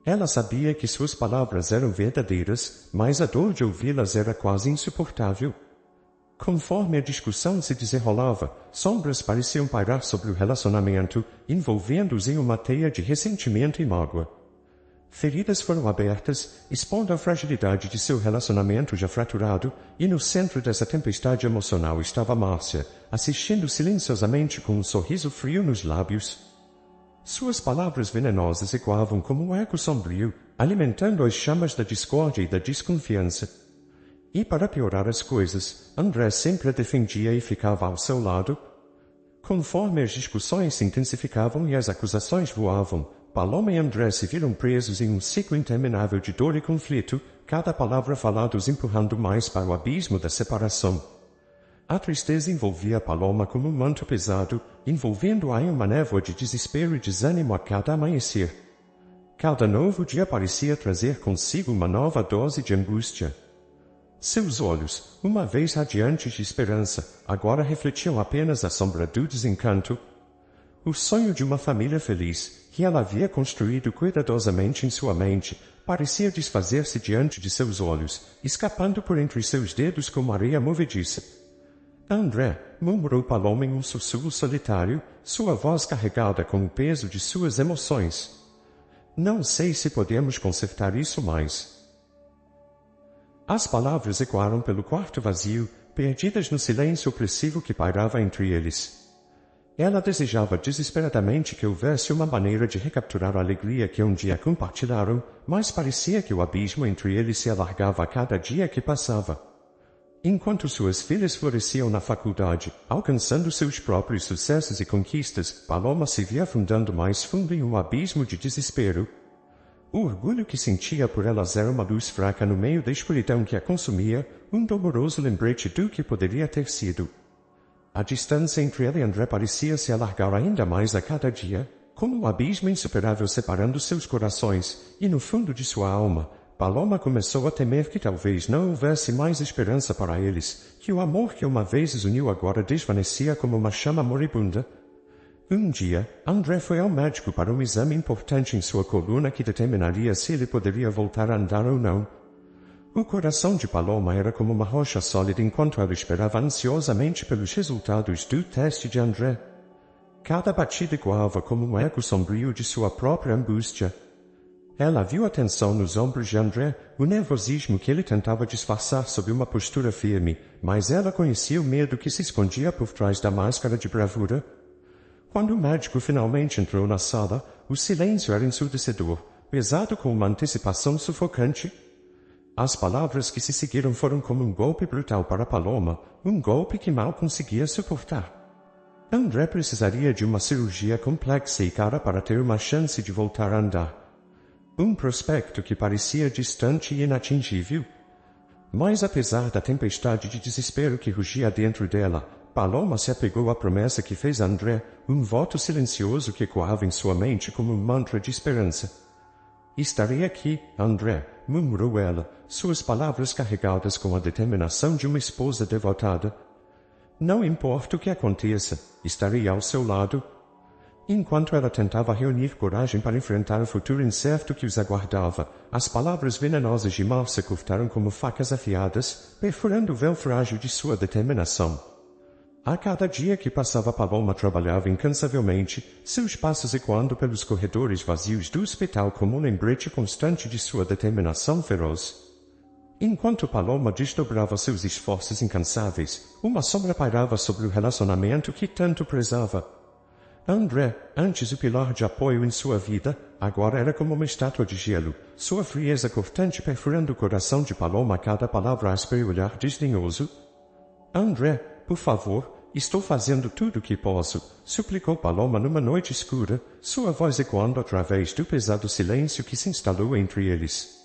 Ela sabia que suas palavras eram verdadeiras, mas a dor de ouvi-las era quase insuportável. Conforme a discussão se desenrolava, sombras pareciam pairar sobre o relacionamento, envolvendo-os em uma teia de ressentimento e mágoa. Feridas foram abertas, expondo a fragilidade de seu relacionamento já fraturado, e no centro dessa tempestade emocional estava Márcia, assistindo silenciosamente com um sorriso frio nos lábios. Suas palavras venenosas ecoavam como um eco sombrio, alimentando as chamas da discórdia e da desconfiança. E para piorar as coisas, André sempre a defendia e ficava ao seu lado. Conforme as discussões se intensificavam e as acusações voavam, Paloma e André se viram presos em um ciclo interminável de dor e conflito, cada palavra falada os empurrando mais para o abismo da separação. A tristeza envolvia Paloma como um manto pesado, envolvendo-a em uma névoa de desespero e desânimo a cada amanhecer. Cada novo dia parecia trazer consigo uma nova dose de angústia. Seus olhos, uma vez radiantes de esperança, agora refletiam apenas a sombra do desencanto. O sonho de uma família feliz, que ela havia construído cuidadosamente em sua mente, parecia desfazer-se diante de seus olhos, escapando por entre seus dedos como areia movediça. André, murmurou Paloma em um sussurro solitário, sua voz carregada com o peso de suas emoções. Não sei se podemos consertar isso mais. As palavras ecoaram pelo quarto vazio, perdidas no silêncio opressivo que pairava entre eles. Ela desejava desesperadamente que houvesse uma maneira de recapturar a alegria que um dia compartilharam, mas parecia que o abismo entre eles se alargava a cada dia que passava. Enquanto suas filhas floresciam na faculdade, alcançando seus próprios sucessos e conquistas, Paloma se via afundando mais fundo em um abismo de desespero. O orgulho que sentia por elas era uma luz fraca no meio da escuridão que a consumia, um doloroso lembrete do que poderia ter sido. A distância entre ela e André parecia se alargar ainda mais a cada dia, como um abismo insuperável separando seus corações, e no fundo de sua alma, Paloma começou a temer que talvez não houvesse mais esperança para eles, que o amor que uma vez os uniu agora desvanecia como uma chama moribunda. Um dia, André foi ao médico para um exame importante em sua coluna que determinaria se ele poderia voltar a andar ou não. O coração de Paloma era como uma rocha sólida enquanto ela esperava ansiosamente pelos resultados do teste de André. Cada batida ecoava como um eco sombrio de sua própria angústia. Ela viu a tensão nos ombros de André, o nervosismo que ele tentava disfarçar sob uma postura firme, mas ela conhecia o medo que se escondia por trás da máscara de bravura. Quando o médico finalmente entrou na sala, o silêncio era ensurdecedor, pesado com uma antecipação sufocante. As palavras que se seguiram foram como um golpe brutal para Paloma, um golpe que mal conseguia suportar. André precisaria de uma cirurgia complexa e cara para ter uma chance de voltar a andar. Um prospecto que parecia distante e inatingível. Mas apesar da tempestade de desespero que rugia dentro dela, Paloma se apegou à promessa que fez a André, um voto silencioso que ecoava em sua mente como um mantra de esperança. Estarei aqui, André, murmurou ela, suas palavras carregadas com a determinação de uma esposa devotada. Não importa o que aconteça, estarei ao seu lado. Enquanto ela tentava reunir coragem para enfrentar o futuro incerto que os aguardava, as palavras venenosas de Marcia cortaram como facas afiadas, perfurando o véu frágil de sua determinação. A cada dia que passava, Paloma trabalhava incansavelmente, seus passos ecoando pelos corredores vazios do hospital como um lembrete constante de sua determinação feroz. Enquanto Paloma desdobrava seus esforços incansáveis, uma sombra pairava sobre o relacionamento que tanto prezava. André, antes o pilar de apoio em sua vida, agora era como uma estátua de gelo, sua frieza cortante perfurando o coração de Paloma a cada palavra áspera e olhar desdenhoso. André, por favor, estou fazendo tudo o que posso, suplicou Paloma numa noite escura, sua voz ecoando através do pesado silêncio que se instalou entre eles.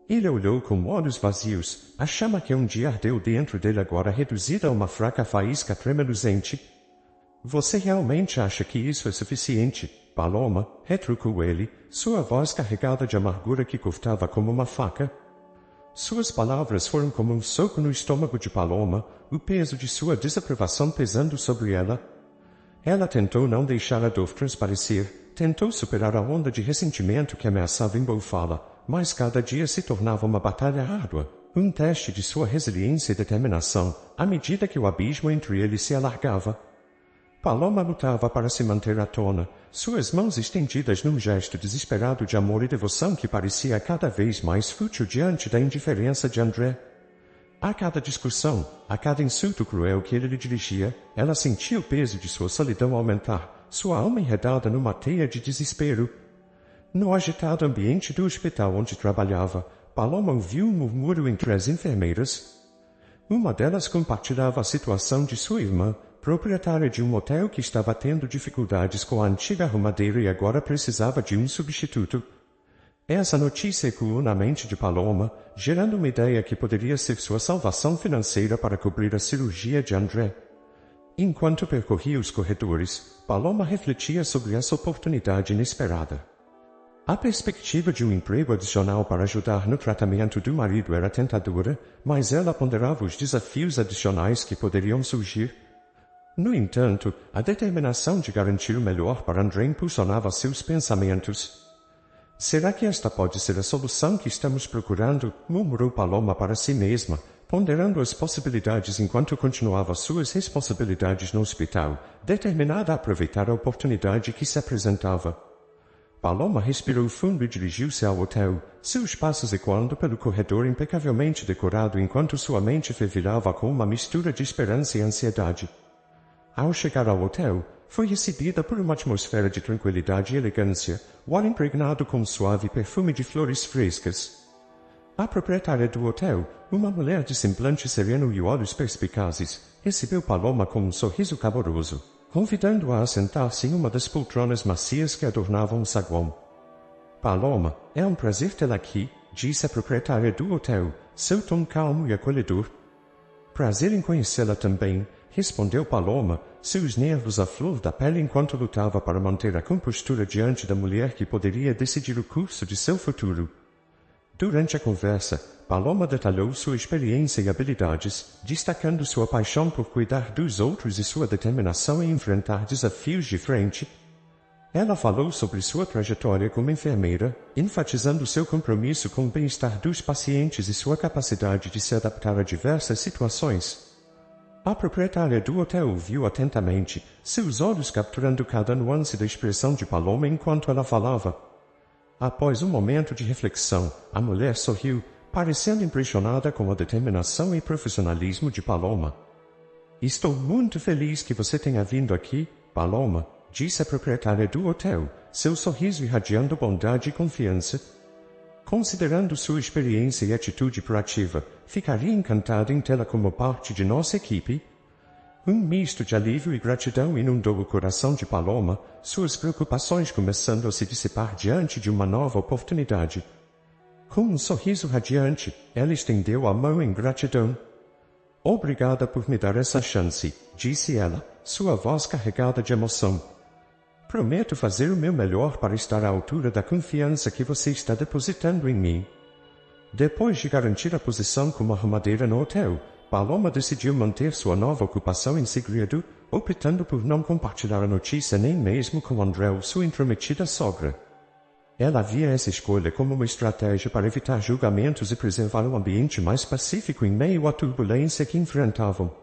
Ele olhou com olhos vazios, a chama que um dia ardeu dentro dele agora reduzida a uma fraca faísca tremeluzente. Você realmente acha que isso é suficiente, Paloma? Retrucou ele, sua voz carregada de amargura que cortava como uma faca. Suas palavras foram como um soco no estômago de Paloma, o peso de sua desaprovação pesando sobre ela. Ela tentou não deixar a dor transparecer, tentou superar a onda de ressentimento que ameaçava embolfá-la, mas cada dia se tornava uma batalha árdua, um teste de sua resiliência e determinação, à medida que o abismo entre eles se alargava. Paloma lutava para se manter à tona, suas mãos estendidas num gesto desesperado de amor e devoção que parecia cada vez mais fútil diante da indiferença de André. A cada discussão, a cada insulto cruel que ele lhe dirigia, ela sentia o peso de sua solidão aumentar, sua alma enredada numa teia de desespero. No agitado ambiente do hospital onde trabalhava, Paloma ouviu um murmúrio entre as enfermeiras. Uma delas compartilhava a situação de sua irmã, proprietária de um hotel que estava tendo dificuldades com a antiga arrumadeira e agora precisava de um substituto. Essa notícia ecoou na mente de Paloma, gerando uma ideia que poderia ser sua salvação financeira para cobrir a cirurgia de André. Enquanto percorria os corredores, Paloma refletia sobre essa oportunidade inesperada. A perspectiva de um emprego adicional para ajudar no tratamento do marido era tentadora, mas ela ponderava os desafios adicionais que poderiam surgir. No entanto, a determinação de garantir o melhor para André impulsionava seus pensamentos. Será que esta pode ser a solução que estamos procurando? Murmurou Paloma para si mesma, ponderando as possibilidades enquanto continuava suas responsabilidades no hospital, determinada a aproveitar a oportunidade que se apresentava. Paloma respirou fundo e dirigiu-se ao hotel, seus passos ecoando pelo corredor impecavelmente decorado enquanto sua mente fervilhava com uma mistura de esperança e ansiedade. Ao chegar ao hotel, foi recebida por uma atmosfera de tranquilidade e elegância, o ar impregnado com um suave perfume de flores frescas. A proprietária do hotel, uma mulher de semblante sereno e olhos perspicazes, recebeu Paloma com um sorriso caloroso, convidando-a a sentar-se em uma das poltronas macias que adornavam o saguão. Paloma, é um prazer tê-la aqui, disse a proprietária do hotel, seu tom calmo e acolhedor. Prazer em conhecê-la também, respondeu Paloma, seus nervos à flor da pele enquanto lutava para manter a compostura diante da mulher que poderia decidir o curso de seu futuro. Durante a conversa, Paloma detalhou sua experiência e habilidades, destacando sua paixão por cuidar dos outros e sua determinação em enfrentar desafios de frente. Ela falou sobre sua trajetória como enfermeira, enfatizando seu compromisso com o bem-estar dos pacientes e sua capacidade de se adaptar a diversas situações. A proprietária do hotel ouviu atentamente, seus olhos capturando cada nuance da expressão de Paloma enquanto ela falava. Após um momento de reflexão, a mulher sorriu, parecendo impressionada com a determinação e profissionalismo de Paloma. Estou muito feliz que você tenha vindo aqui, Paloma, disse a proprietária do hotel, seu sorriso irradiando bondade e confiança. Considerando sua experiência e atitude proativa, ficaria encantado em tê-la como parte de nossa equipe. Um misto de alívio e gratidão inundou o coração de Paloma, suas preocupações começando a se dissipar diante de uma nova oportunidade. Com um sorriso radiante, ela estendeu a mão em gratidão. Obrigada por me dar essa chance, disse ela, sua voz carregada de emoção. Prometo fazer o meu melhor para estar à altura da confiança que você está depositando em mim. Depois de garantir a posição como arrumadeira no hotel, Paloma decidiu manter sua nova ocupação em segredo, optando por não compartilhar a notícia nem mesmo com André, sua intrometida sogra. Ela via essa escolha como uma estratégia para evitar julgamentos e preservar um ambiente mais pacífico em meio à turbulência que enfrentavam.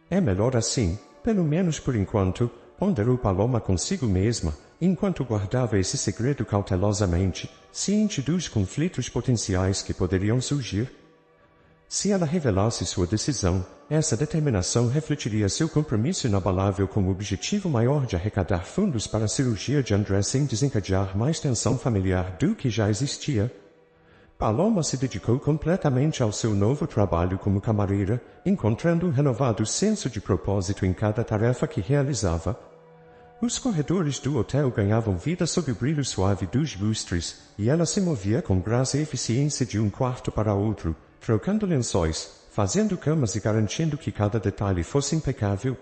É melhor assim, pelo menos por enquanto, ponderou Paloma consigo mesma, enquanto guardava esse segredo cautelosamente, ciente dos conflitos potenciais que poderiam surgir. Se ela revelasse sua decisão, essa determinação refletiria seu compromisso inabalável com o objetivo maior de arrecadar fundos para a cirurgia de André sem desencadear mais tensão familiar do que já existia. Paloma se dedicou completamente ao seu novo trabalho como camareira, encontrando um renovado senso de propósito em cada tarefa que realizava. Os corredores do hotel ganhavam vida sob o brilho suave dos lustres, e ela se movia com graça e eficiência de um quarto para outro, trocando lençóis, fazendo camas e garantindo que cada detalhe fosse impecável.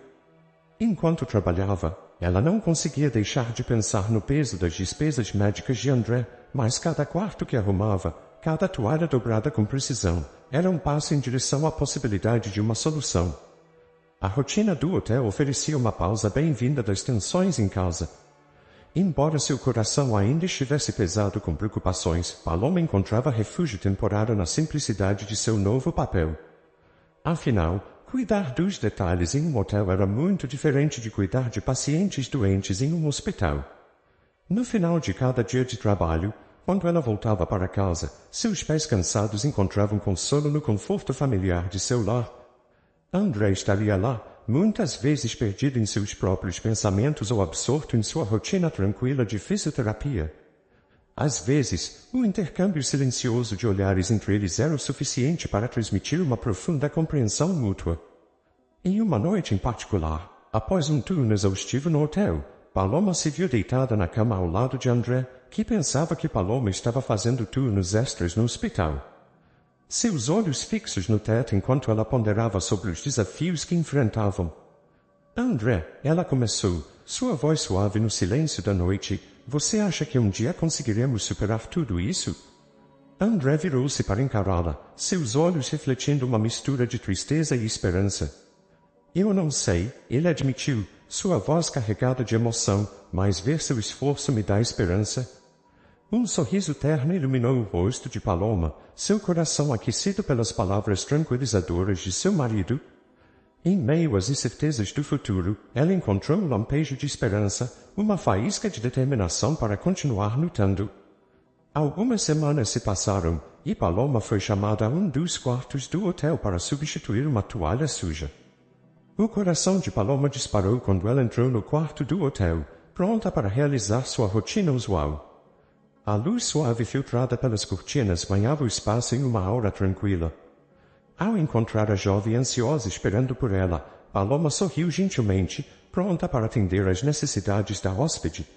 Enquanto trabalhava, ela não conseguia deixar de pensar no peso das despesas médicas de André, mas cada quarto que arrumava, cada toalha dobrada com precisão, era um passo em direção à possibilidade de uma solução. A rotina do hotel oferecia uma pausa bem-vinda das tensões em casa. Embora seu coração ainda estivesse pesado com preocupações, Paloma encontrava refúgio temporário na simplicidade de seu novo papel. Afinal, cuidar dos detalhes em um hotel era muito diferente de cuidar de pacientes doentes em um hospital. No final de cada dia de trabalho, quando ela voltava para casa, seus pés cansados encontravam consolo no conforto familiar de seu lar. André estaria lá, muitas vezes perdido em seus próprios pensamentos ou absorto em sua rotina tranquila de fisioterapia. Às vezes, o intercâmbio silencioso de olhares entre eles era o suficiente para transmitir uma profunda compreensão mútua. Em uma noite em particular, após um turno exaustivo no hotel, Paloma se viu deitada na cama ao lado de André, que pensava que Paloma estava fazendo turnos extras no hospital. Seus olhos fixos no teto enquanto ela ponderava sobre os desafios que enfrentavam. André, ela começou, sua voz suave no silêncio da noite, você acha que um dia conseguiremos superar tudo isso? André virou-se para encará-la, seus olhos refletindo uma mistura de tristeza e esperança. Eu não sei, ele admitiu, sua voz carregada de emoção, mas ver seu esforço me dá esperança. Um sorriso terno iluminou o rosto de Paloma, seu coração aquecido pelas palavras tranquilizadoras de seu marido. Em meio às incertezas do futuro, ela encontrou um lampejo de esperança, uma faísca de determinação para continuar lutando. Algumas semanas se passaram, e Paloma foi chamada a um dos quartos do hotel para substituir uma toalha suja. O coração de Paloma disparou quando ela entrou no quarto do hotel, pronta para realizar sua rotina usual. A luz suave filtrada pelas cortinas banhava o espaço em uma aura tranquila. Ao encontrar a jovem ansiosa esperando por ela, Paloma sorriu gentilmente, pronta para atender às necessidades da hóspede.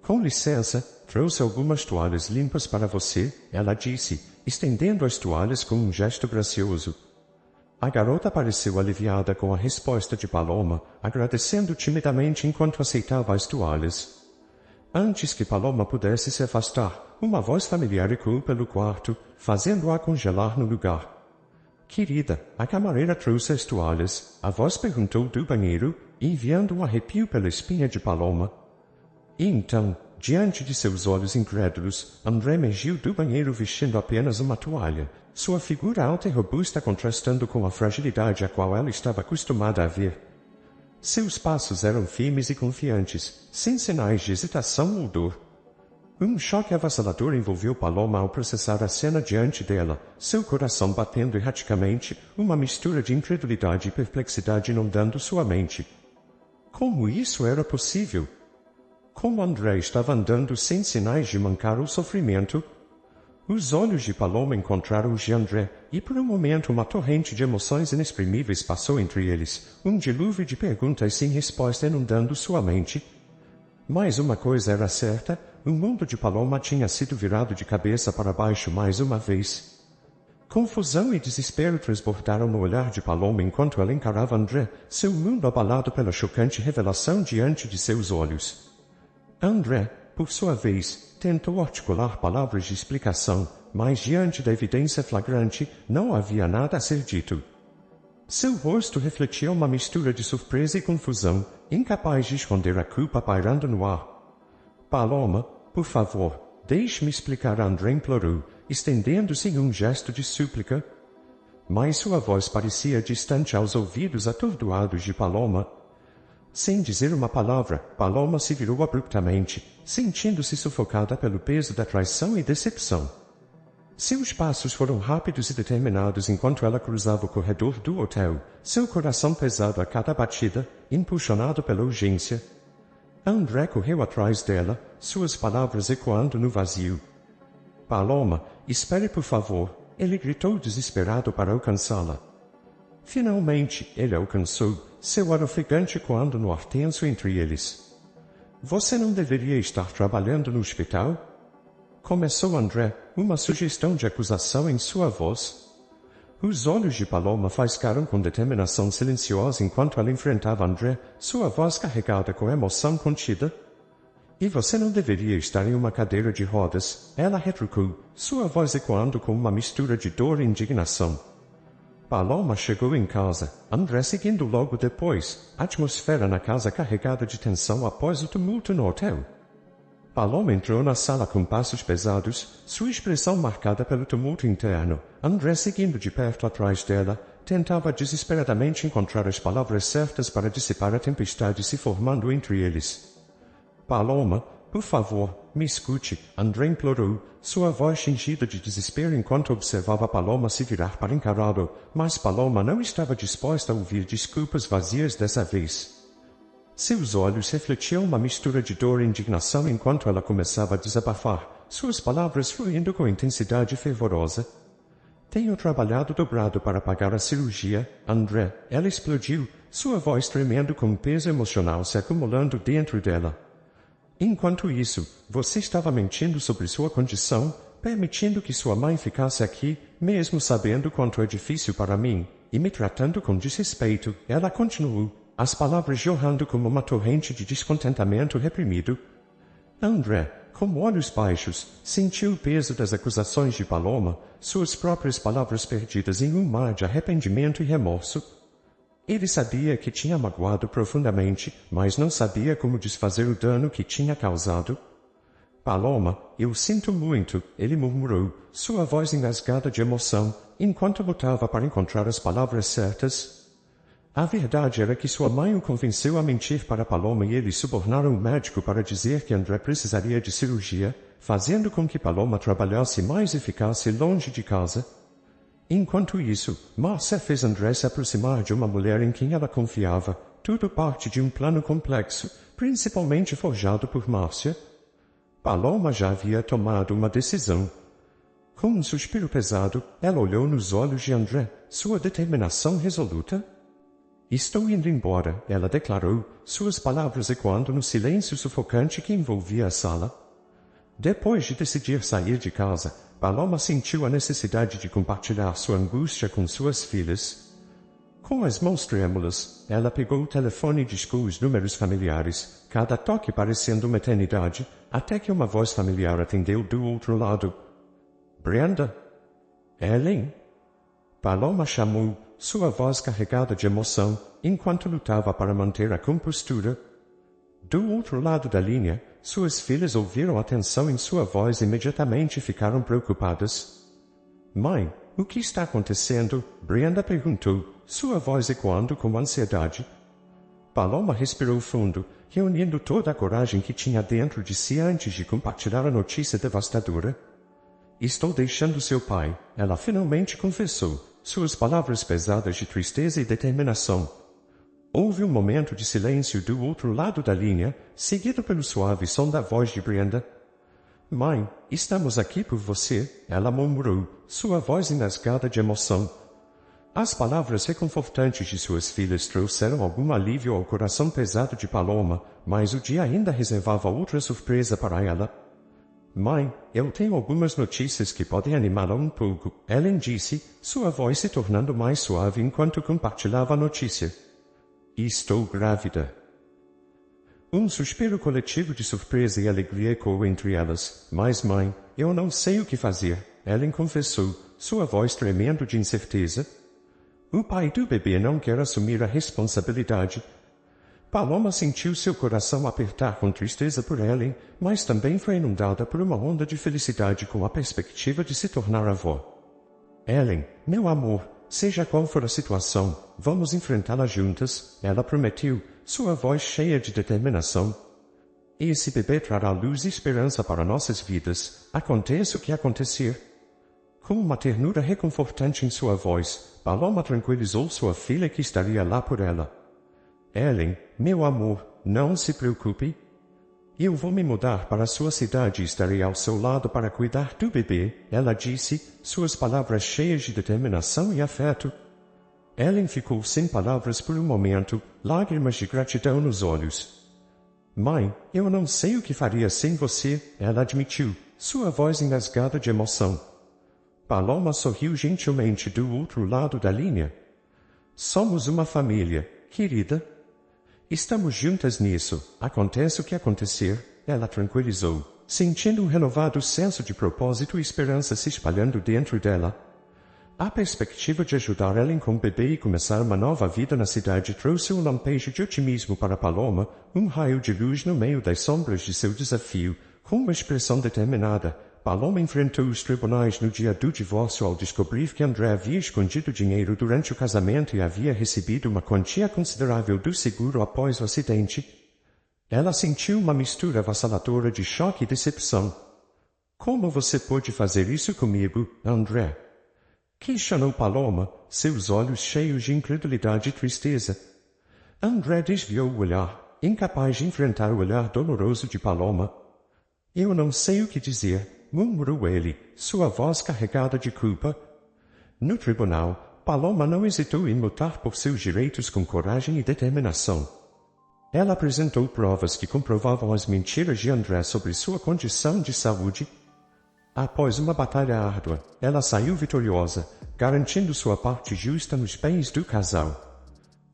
Com licença, trouxe algumas toalhas limpas para você, ela disse, estendendo as toalhas com um gesto gracioso. A garota pareceu aliviada com a resposta de Paloma, agradecendo timidamente enquanto aceitava as toalhas. Antes que Paloma pudesse se afastar, uma voz familiar ecoou pelo quarto, fazendo-a congelar no lugar. Querida, a camareira trouxe as toalhas, a voz perguntou do banheiro, enviando um arrepio pela espinha de Paloma. E então, diante de seus olhos incrédulos, André emergiu do banheiro vestindo apenas uma toalha, sua figura alta e robusta contrastando com a fragilidade a qual ela estava acostumada a ver. Seus passos eram firmes e confiantes, sem sinais de hesitação ou dor. Um choque avassalador envolveu Paloma ao processar a cena diante dela, seu coração batendo erraticamente, uma mistura de incredulidade e perplexidade inundando sua mente. Como isso era possível? Como André estava andando sem sinais de mancar ou sofrimento? Os olhos de Paloma encontraram os de André, e por um momento uma torrente de emoções inexprimíveis passou entre eles, um dilúvio de perguntas sem resposta inundando sua mente. Mas uma coisa era certa, o mundo de Paloma tinha sido virado de cabeça para baixo mais uma vez. Confusão e desespero transbordaram no olhar de Paloma enquanto ela encarava André, seu mundo abalado pela chocante revelação diante de seus olhos. André, por sua vez, tentou articular palavras de explicação, mas diante da evidência flagrante, não havia nada a ser dito. Seu rosto refletia uma mistura de surpresa e confusão, incapaz de esconder a culpa pairando no ar. Paloma, por favor, deixe-me explicar, André implorou, estendendo-se em um gesto de súplica. Mas sua voz parecia distante aos ouvidos atordoados de Paloma. Sem dizer uma palavra, Paloma se virou abruptamente, sentindo-se sufocada pelo peso da traição e decepção. Seus passos foram rápidos e determinados enquanto ela cruzava o corredor do hotel, seu coração pesado a cada batida, impulsionado pela urgência. André correu atrás dela, suas palavras ecoando no vazio. Paloma, espere por favor, ele gritou desesperado para alcançá-la. Finalmente, ele alcançou, seu ar ofegante ecoando no ar tenso entre eles. Você não deveria estar trabalhando no hospital? Começou André, uma sugestão de acusação em sua voz. Os olhos de Paloma faiscaram com determinação silenciosa enquanto ela enfrentava André, sua voz carregada com emoção contida. E você não deveria estar em uma cadeira de rodas, ela retrucou, sua voz ecoando com uma mistura de dor e indignação. Paloma chegou em casa, André seguindo logo depois, a atmosfera na casa carregada de tensão após o tumulto no hotel. Paloma entrou na sala com passos pesados, sua expressão marcada pelo tumulto interno. André, seguindo de perto atrás dela, tentava desesperadamente encontrar as palavras certas para dissipar a tempestade se formando entre eles. Paloma, por favor, me escute, André implorou, sua voz tingida de desespero enquanto observava Paloma se virar para encará-lo, mas Paloma não estava disposta a ouvir desculpas vazias dessa vez. Seus olhos refletiam uma mistura de dor e indignação enquanto ela começava a desabafar, suas palavras fluindo com intensidade fervorosa. Tenho trabalhado dobrado para pagar a cirurgia, André, ela explodiu, sua voz tremendo com um peso emocional se acumulando dentro dela. Enquanto isso, você estava mentindo sobre sua condição, permitindo que sua mãe ficasse aqui, mesmo sabendo quanto é difícil para mim, e me tratando com desrespeito, ela continuou, as palavras jorrando como uma torrente de descontentamento reprimido. André, com olhos baixos, sentiu o peso das acusações de Paloma, suas próprias palavras perdidas em um mar de arrependimento e remorso. Ele sabia que tinha magoado profundamente, mas não sabia como desfazer o dano que tinha causado. Paloma, eu sinto muito, ele murmurou, sua voz engasgada de emoção, enquanto lutava para encontrar as palavras certas. A verdade era que sua mãe o convenceu a mentir para Paloma e eles subornaram o médico para dizer que André precisaria de cirurgia, fazendo com que Paloma trabalhasse mais e ficasse longe de casa. Enquanto isso, Márcia fez André se aproximar de uma mulher em quem ela confiava, tudo parte de um plano complexo, principalmente forjado por Márcia. Paloma já havia tomado uma decisão. Com um suspiro pesado, ela olhou nos olhos de André, sua determinação resoluta. Estou indo embora, ela declarou, suas palavras ecoando no silêncio sufocante que envolvia a sala. Depois de decidir sair de casa, Paloma sentiu a necessidade de compartilhar sua angústia com suas filhas. Com as mãos trêmulas, ela pegou o telefone e discou os números familiares, cada toque parecendo uma eternidade, até que uma voz familiar atendeu do outro lado. Brenda? Ellen? Paloma chamou, sua voz carregada de emoção, enquanto lutava para manter a compostura. Do outro lado da linha, suas filhas ouviram a tensão em sua voz e imediatamente ficaram preocupadas. Mãe, o que está acontecendo? Brenda perguntou, sua voz ecoando com ansiedade. Paloma respirou fundo, reunindo toda a coragem que tinha dentro de si antes de compartilhar a notícia devastadora. Estou deixando seu pai, ela finalmente confessou, suas palavras pesadas de tristeza e determinação. Houve um momento de silêncio do outro lado da linha, seguido pelo suave som da voz de Brenda. Mãe, estamos aqui por você, ela murmurou, sua voz engasgada de emoção. As palavras reconfortantes de suas filhas trouxeram algum alívio ao coração pesado de Paloma, mas o dia ainda reservava outra surpresa para ela. Mãe, eu tenho algumas notícias que podem animá-la um pouco, Ellen disse, sua voz se tornando mais suave enquanto compartilhava a notícia. Estou grávida. Um suspiro coletivo de surpresa e alegria ecoou entre elas. Mas, mãe, eu não sei o que fazer, Ellen confessou, sua voz tremendo de incerteza. O pai do bebê não quer assumir a responsabilidade. Paloma sentiu seu coração apertar com tristeza por Ellen, mas também foi inundada por uma onda de felicidade com a perspectiva de se tornar avó. Ellen, meu amor, seja qual for a situação, vamos enfrentá-la juntas, ela prometeu, sua voz cheia de determinação. Esse bebê trará luz e esperança para nossas vidas, aconteça o que acontecer. Com uma ternura reconfortante em sua voz, Paloma tranquilizou sua filha que estaria lá por ela. Ellen, meu amor, não se preocupe. Eu vou me mudar para sua cidade e estarei ao seu lado para cuidar do bebê, ela disse, suas palavras cheias de determinação e afeto. Ellen ficou sem palavras por um momento, lágrimas de gratidão nos olhos. Mãe, eu não sei o que faria sem você, ela admitiu, sua voz engasgada de emoção. Paloma sorriu gentilmente do outro lado da linha. Somos uma família, querida. Estamos juntas nisso, aconteça o que acontecer, ela tranquilizou, sentindo um renovado senso de propósito e esperança se espalhando dentro dela. A perspectiva de ajudar Ellen com o bebê e começar uma nova vida na cidade trouxe um lampejo de otimismo para Paloma, um raio de luz no meio das sombras de seu desafio. Com uma expressão determinada, Paloma enfrentou os tribunais no dia do divórcio ao descobrir que André havia escondido dinheiro durante o casamento e havia recebido uma quantia considerável do seguro após o acidente. Ela sentiu uma mistura avassaladora de choque e decepção. Como você pôde fazer isso comigo, André? Questionou Paloma, seus olhos cheios de incredulidade e tristeza. André desviou o olhar, incapaz de enfrentar o olhar doloroso de Paloma. Eu não sei o que dizer, murmurou ele, sua voz carregada de culpa. No tribunal, Paloma não hesitou em lutar por seus direitos com coragem e determinação. Ela apresentou provas que comprovavam as mentiras de André sobre sua condição de saúde. Após uma batalha árdua, ela saiu vitoriosa, garantindo sua parte justa nos bens do casal.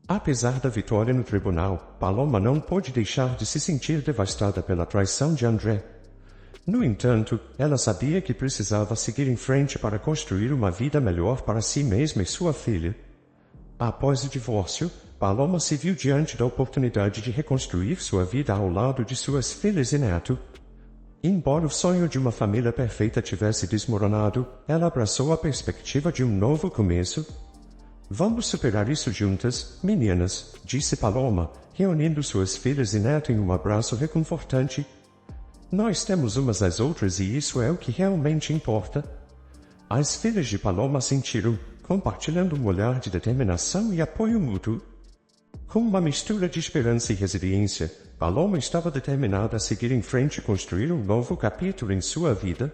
Apesar da vitória no tribunal, Paloma não pôde deixar de se sentir devastada pela traição de André. No entanto, ela sabia que precisava seguir em frente para construir uma vida melhor para si mesma e sua filha. Após o divórcio, Paloma se viu diante da oportunidade de reconstruir sua vida ao lado de suas filhas e neto. Embora o sonho de uma família perfeita tivesse desmoronado, ela abraçou a perspectiva de um novo começo. Vamos superar isso juntas, meninas, disse Paloma, reunindo suas filhas e neto em um abraço reconfortante. Nós temos umas às outras e isso é o que realmente importa. As filhas de Paloma sentiram, compartilhando um olhar de determinação e apoio mútuo. Com uma mistura de esperança e resiliência, Paloma estava determinada a seguir em frente e construir um novo capítulo em sua vida.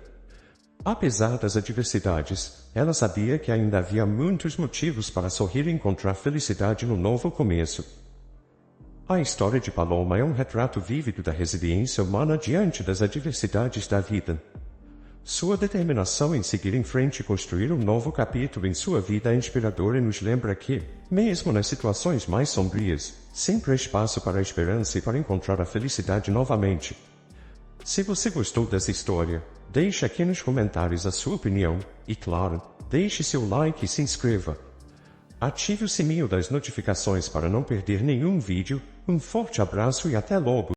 Apesar das adversidades, ela sabia que ainda havia muitos motivos para sorrir e encontrar felicidade no novo começo. A história de Paloma é um retrato vívido da resiliência humana diante das adversidades da vida. Sua determinação em seguir em frente e construir um novo capítulo em sua vida é inspiradora e nos lembra que, mesmo nas situações mais sombrias, sempre há espaço para a esperança e para encontrar a felicidade novamente. Se você gostou dessa história, deixe aqui nos comentários a sua opinião e, claro, deixe seu like e se inscreva. Ative o sininho das notificações para não perder nenhum vídeo. Um forte abraço e até logo!